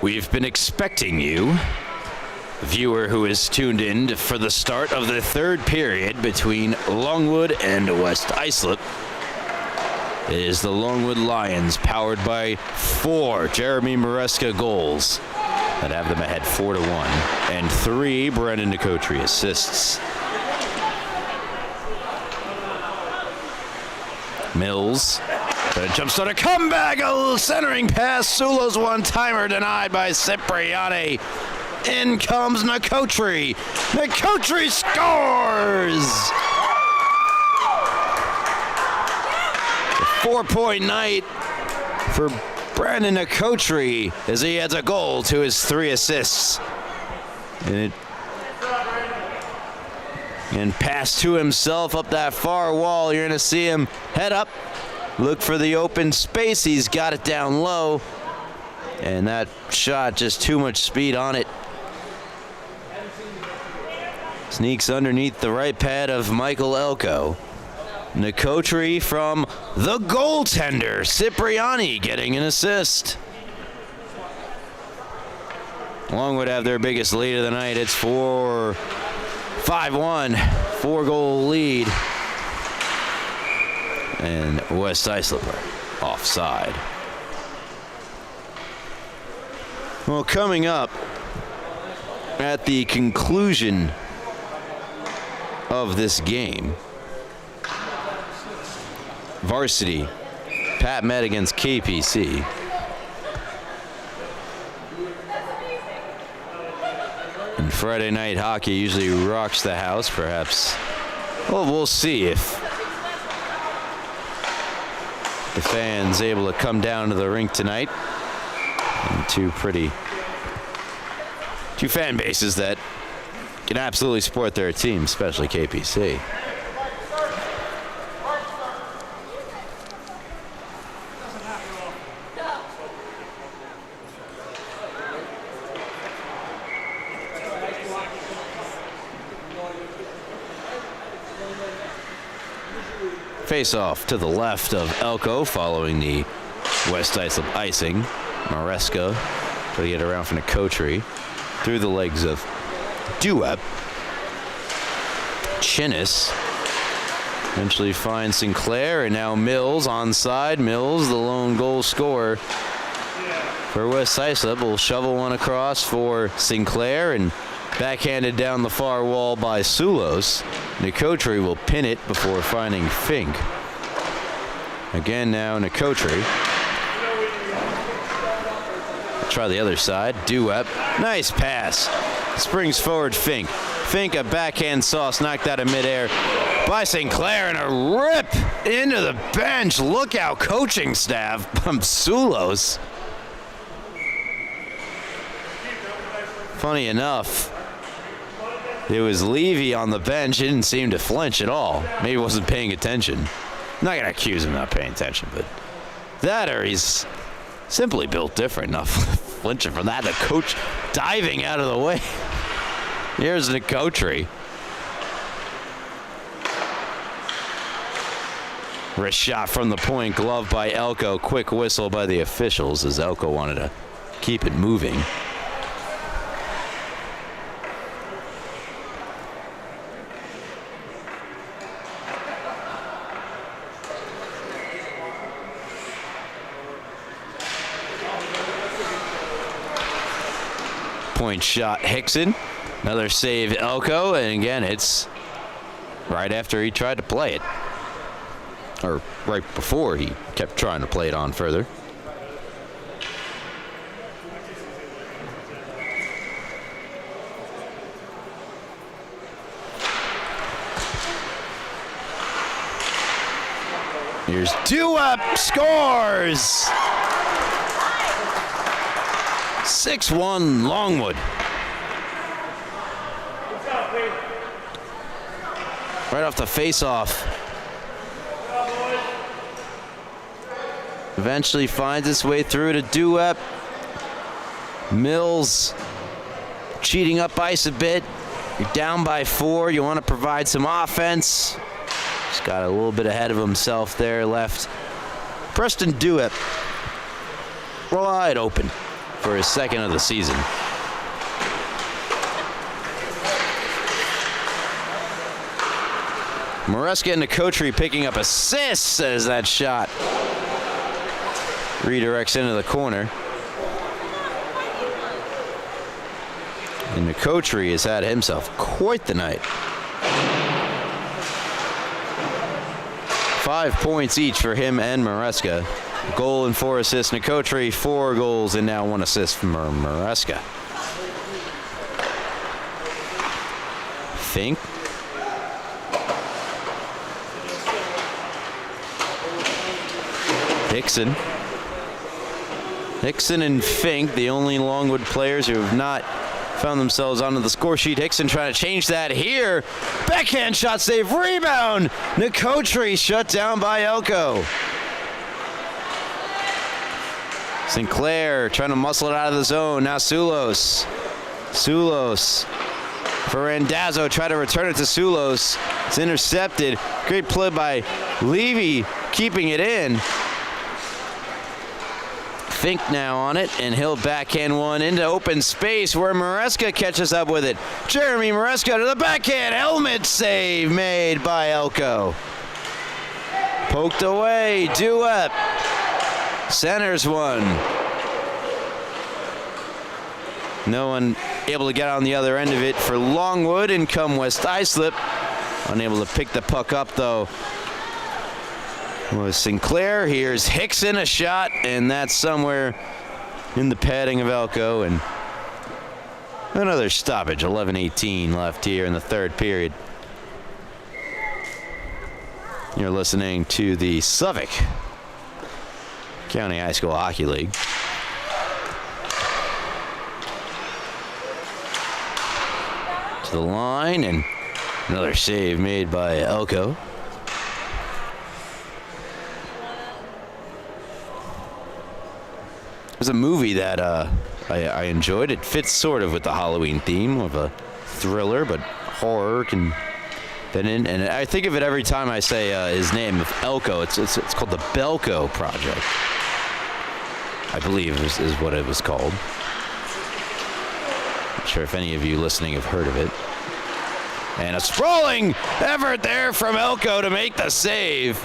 Speaker 1: We've been expecting you, viewer who is tuned in for the start of the third period between Longwood and West Islip. It is the Longwood Lions, powered by 4 Jeremy Maresca goals that have them ahead 4-1, and 3 Brendan Nicotri assists. Mills. But it jumps on a comeback, a centering pass. Sulo's one-timer denied by Cipriani. In comes Nicotri. Nicotri scores! A 4-point night for Brandon Nicotri as he adds a goal to his 3 assists. And pass to himself up that far wall. You're going to see him head up. Look for the open space. He's got it down low. And that shot, just too much speed on it. Sneaks underneath the right pad of Michael Elko. Nicotri from the goaltender, Cipriani, getting an assist. Longwood have their biggest lead of the night. It's 5-1, 4-goal lead. And West Islip are offside. Well, coming up at the conclusion of this game, varsity, Pat Met against KPC. And Friday night hockey usually rocks the house, perhaps. Well, we'll see if the fans able to come down to the rink tonight. And two fan bases that can absolutely support their team, especially KPC. Face off to the left of Elko following the West Islip icing. Maresca trying to get around from the Nicotri through the legs of Duep. Chinnis eventually finds Sinclair, and now Mills onside. Mills, the lone goal scorer for West Islip, will shovel one across for Sinclair and backhanded down the far wall by Sulos. Nicotri will pin it before finding Fink. Again now Nicotri. Try the other side. Duep. Nice pass. Springs forward Fink. Fink, a backhand sauce knocked out of midair by Sinclair, and a rip into the bench. Look out, coaching staff from Sulos. Funny enough, it was Levy on the bench. He didn't seem to flinch at all. Maybe he wasn't paying attention. I'm not going to accuse him of not paying attention, but that, or he's simply built different, not flinching from that. The coach diving out of the way. Here's Nicotri. Wrist shot from the point, glove by Elko. Quick whistle by the officials as Elko wanted to keep it moving. Point shot Hickson. Another save Elko, and again it's right after he tried to play it. Or right before he kept trying to play it on further. Here's Duep, scores! 6-1 Longwood. Right off the face-off. Eventually finds its way through to Duep. Mills cheating up ice a bit. You're down by 4. You want to provide some offense. Just got a little bit ahead of himself there, left Preston Duep wide open for his second of the season. Maresca and Nicotri picking up assists as that shot redirects into the corner. And Nicotri has had himself quite the night. 5 points each for him and Maresca. Goal and 4 assists. Nicotri 4 goals and now 1 assist from Maresca. Fink. Hickson and Fink, the only Longwood players who have not found themselves onto the score sheet. Hickson trying to change that here. Backhand shot save, rebound. Nicotri shut down by Elko. Sinclair trying to muscle it out of the zone. Now Sulos for Randazzo. Try to return it to Sulos. It's intercepted. Great play by Levy, keeping it in. Fink now on it, and he'll backhand one into open space where Maresca catches up with it. Jeremy Maresca to the backhand. Helmet save made by Elko. Poked away. Duep centers one. No one able to get on the other end of it for Longwood, and come West Islip. Unable to pick the puck up though was Sinclair. Here's Hickson, a shot, and that's somewhere in the padding of Elko, and another stoppage. 11:18 left here in the third period. You're listening to the Suffolk County High School Hockey League. To the line, and another save made by Elko. It was a movie that I enjoyed. It fits sort of with the Halloween theme of a thriller, but horror can And I think of it every time I say his name, Elko. It's called the Belko Project, I believe is what it was called. Not sure if any of you listening have heard of it. And a sprawling effort there from Elko to make the save.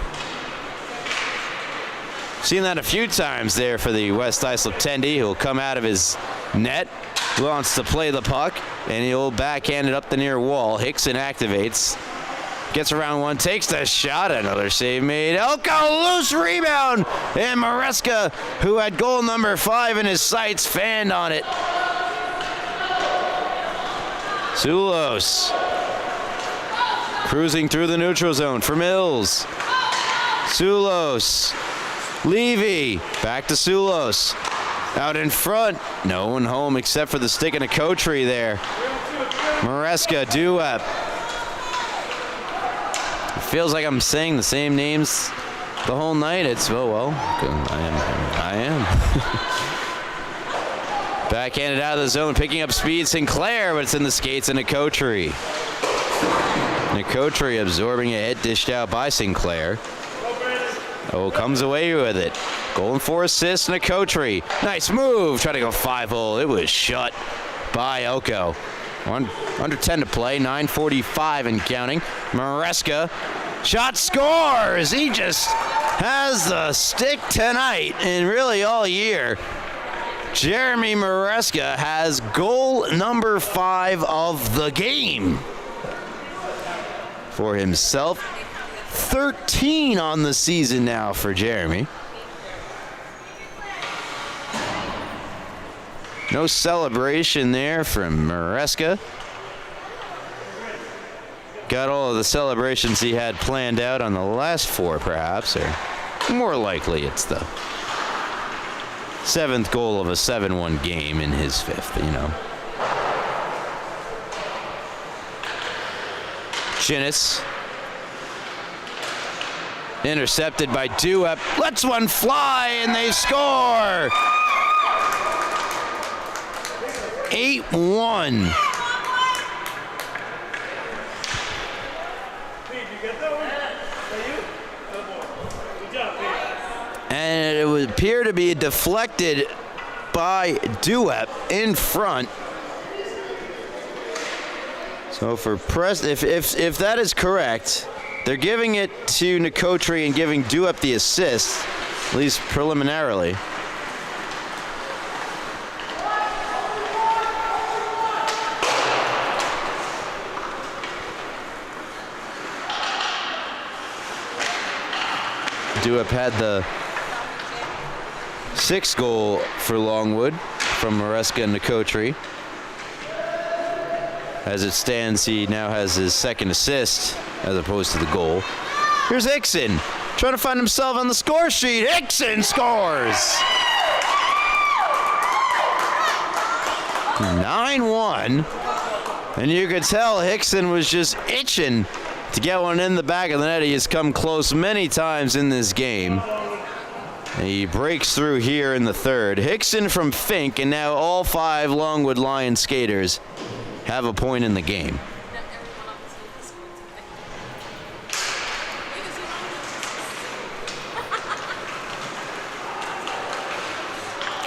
Speaker 1: Seen that a few times there for the West Islip Tendy, who will come out of his net, wants to play the puck, and he'll backhand it up the near wall. Hickson activates, gets around one, takes the shot, another save made. Elko, loose rebound, and Maresca, who had goal number 5 in his sights, fanned on it. Sulos cruising through the neutral zone for Mills. Sulos, Levy, back to Sulos. Out in front, no one home except for the stick and a Kotri there. Maresca, Duep. It feels like I'm saying the same names the whole night. It's, oh well, I am. Backhanded out of the zone, picking up speed, Sinclair, but it's in the skates and a Kotri. Kotri absorbing a hit dished out by Sinclair. Oh, comes away with it. Going for assists, Kotri. Nice move. Trying to go 5-hole. It was shut by Elko. Under 10 to play. 9:45 and counting. Maresca. Shot, scores. He just has the stick tonight and really all year. Jeremy Maresca has goal number 5 of the game for himself. 13 on the season now for Jeremy. No celebration there from Maresca. Got all of the celebrations he had planned out on the last 4, perhaps, or more likely it's the 7th goal of a 7-1 game in his 5th, you know. Chinnis. Intercepted by Duep. Lets one fly, and they score! 8-1. And it would appear to be deflected by Duep in front. So for if that is correct, they're giving it to Kotri and giving Duep the assist, at least preliminarily. Duep had the 6th goal for Longwood from Maresca and Kotri. As it stands, he now has his 2nd assist as opposed to the goal. Here's Hickson trying to find himself on the score sheet. Hickson scores! 9-1. And you could tell Hickson was just itching to get one in the back of the net. He has come close many times in this game. And he breaks through here in the 3rd. Hickson from Fink, and now all 5 Longwood Lions skaters have a point in the game.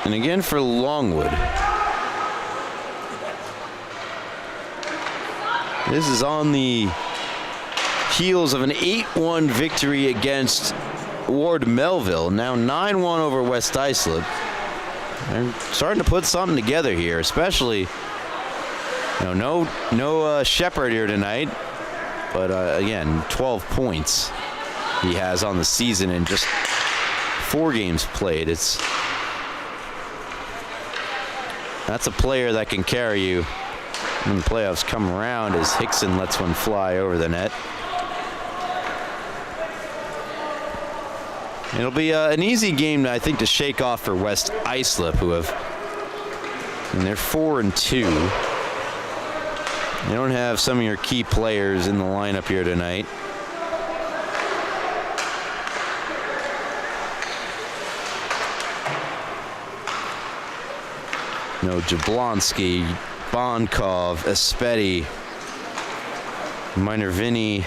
Speaker 1: And again for Longwood. This is on the heels of an 8-1 victory against Ward Melville. Now 9-1 over West Islip. They're starting to put something together here, especially no Shepard here tonight, but again, 12 points he has on the season in just 4 games played. That's a player that can carry you when the playoffs come around, as Hickson lets one fly over the net. It'll be an easy game, I think, to shake off for West Islip, who they're 4-2. You don't have some of your key players in the lineup here tonight. Jablonski, Bonkov, Espetti, Minervini,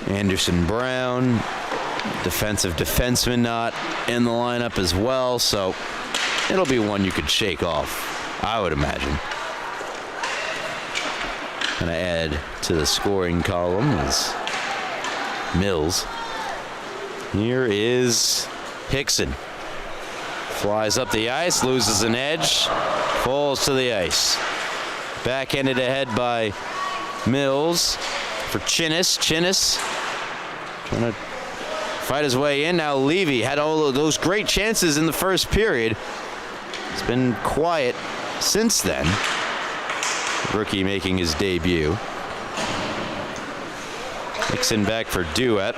Speaker 1: Anderson Brown, defensive defenseman not in the lineup as well, so it'll be one you could shake off, I would imagine. Gonna add to the scoring column is Mills. Here is Hickson. Flies up the ice, loses an edge, falls to the ice. Backhanded ahead by Mills for Chinnis. Chinnis trying to fight his way in. Now Levy had all of those great chances in the first period. It's been quiet since then. Rookie making his debut. Hickson back for Duet.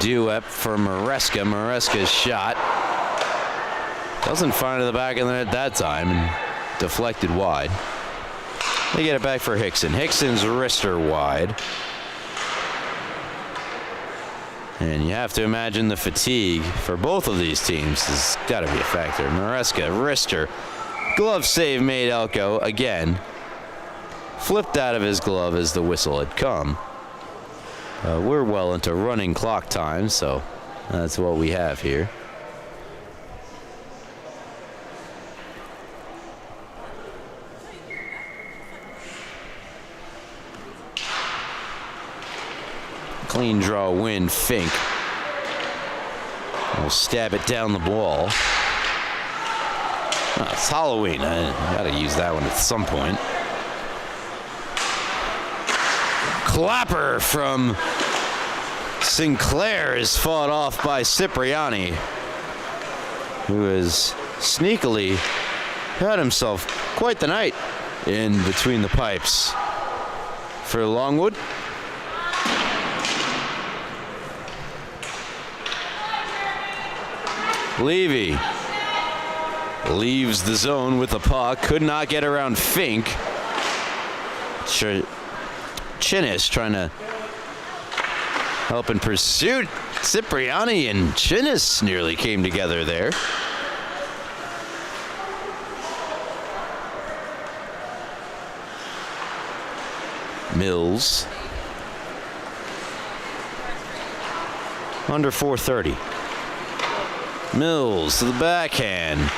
Speaker 1: Duet for Maresca. Maresca's shot doesn't find the back of the net that time and deflected wide. They get it back for Hickson. Hickson's wrister wide. And you have to imagine the fatigue for both of these teams has got to be a factor. Maresca, wrister. Glove save made Elko again. Flipped out of his glove as the whistle had come. We're well into running clock time, so that's what we have here. Clean draw win, Fink. We'll stab it down the wall. Oh, it's Halloween. I gotta use that one at some point. Clapper from Sinclair is fought off by Cipriani, who has sneakily had himself quite the night in between the pipes for Longwood. Levy leaves the zone with the puck. Could not get around Fink. Chinnis trying to help in pursuit. Cipriani and Chinnis nearly came together there. Mills. Under 4:30. Mills to the backhand.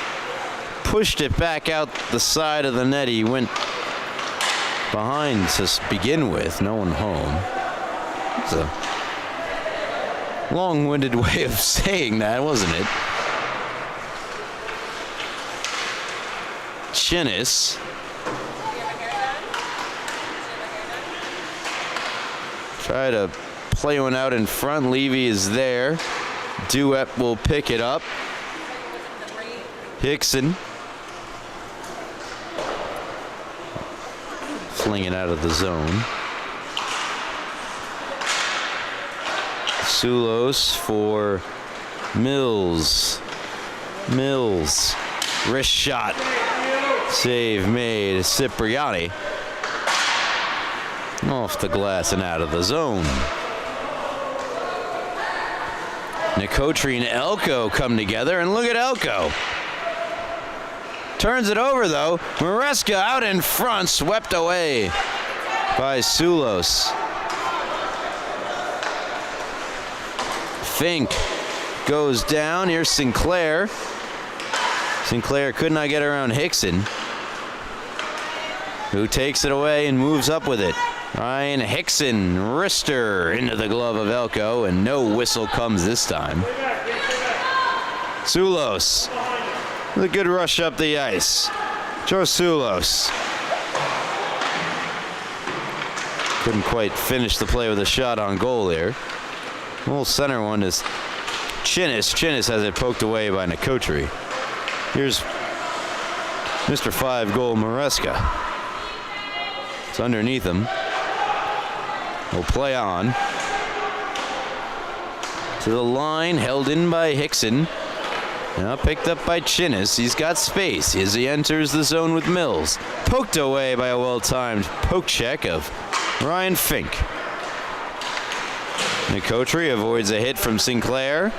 Speaker 1: Pushed it back out the side of the net. He went behind to begin with. No one home. It's a long-winded way of saying that, wasn't it? Chinnis. Try to play one out in front. Levy is there. Duet will pick it up. Hickson. Fling it out of the zone. Sulos for Mills. Mills. Wrist shot. Save made. Cipriani. Off the glass and out of the zone. Nicotri and Elko come together, and look at Elko. Turns it over, though. Maresca out in front, swept away by Sulos. Fink goes down. Here's Sinclair. Sinclair could not get around Hickson, who takes it away and moves up with it. Ryan Hickson, wrister into the glove of Elko, and no whistle comes this time. Sulos with a good rush up the ice. Joe Sulos couldn't quite finish the play with a shot on goal there. Little center one is Chinnis. Chinnis has it poked away by Nicotri. Here's Mr. 5-goal Maresca. It's underneath him. Will play on to the line, held in by Hickson. Now picked up by Chinnis. He's got space as he enters the zone with Mills. Poked away by a well-timed poke check of Ryan Fink. Nicotri avoids a hit from Sinclair.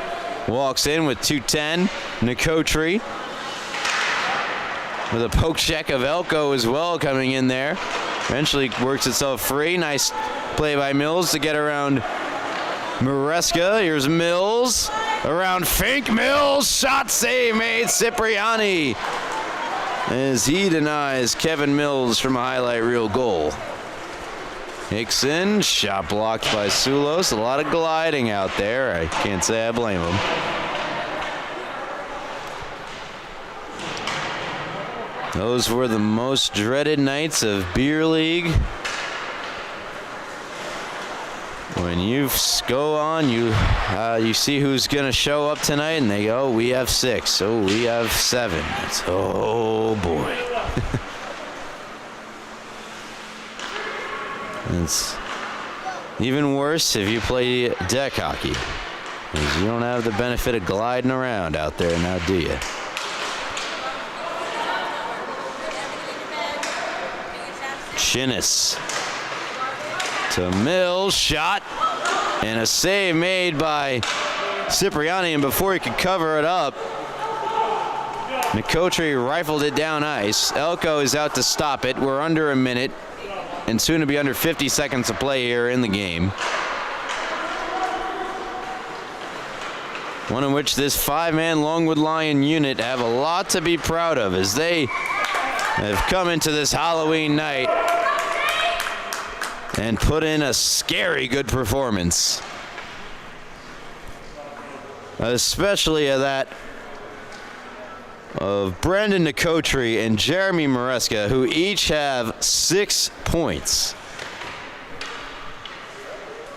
Speaker 1: Walks in with 2:10. Nicotri with a poke check of Elko as well coming in there. Eventually works itself free. Nice play by Mills to get around Maresca. Here's Mills around Fink. Mills, shot save made. Cipriani as he denies Kevin Mills from a highlight reel goal. Hickson, shot blocked by Sulos. A lot of gliding out there. I can't say I blame him. Those were the most dreaded nights of beer league. When you go on, you see who's going to show up tonight, and they go, oh, we have 6. Oh, we have 7. It's, oh, boy. It's even worse if you play deck hockey, because you don't have the benefit of gliding around out there now, do you? Chinnis to Mills, shot, and a save made by Cipriani, and before he could cover it up, McCotrey rifled it down ice. Elko is out to stop it. We're under a minute, and soon to be under 50 seconds to play here in the game. One in which this 5-man Longwood Lion unit have a lot to be proud of, as they have come into this Halloween night and put in a scary good performance. Especially that of Brendan Nicotri and Jeremy Maresca, who each have 6 points.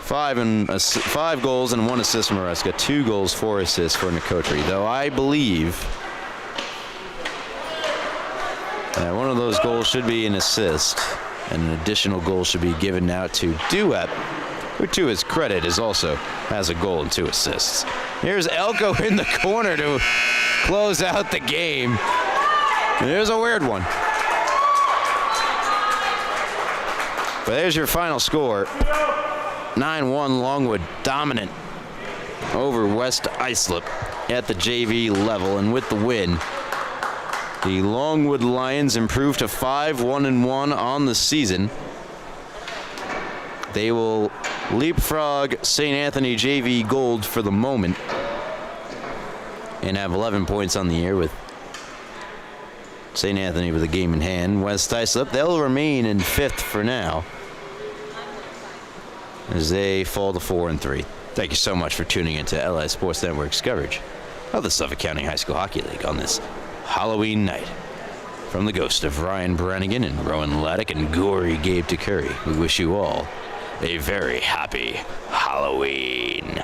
Speaker 1: 5 goals and 1 assist for Maresca, 2 goals, 4 assists for Nicotri, though I believe that one of those goals should be an assist, and an additional goal should be given out to Duet, who to his credit also has a goal and 2 assists. Here's Elko in the corner to close out the game. And there's a weird one. But there's your final score. 9-1 Longwood dominant over West Islip at the JV level, and with the win, the Longwood Lions improved to 5-1-1 on the season. They will leapfrog St. Anthony JV Gold for the moment and have 11 points on the year, with St. Anthony with a game in hand. West Islip, they'll remain in 5th for now as they fall to 4-3. Thank you so much for tuning into LI Sports Network's coverage of the Suffolk County High School Hockey League on this Halloween night. From the ghost of Ryan Brannigan and Rowan Laddick and gory Gabe DeCurry, we wish you all a very happy Halloween.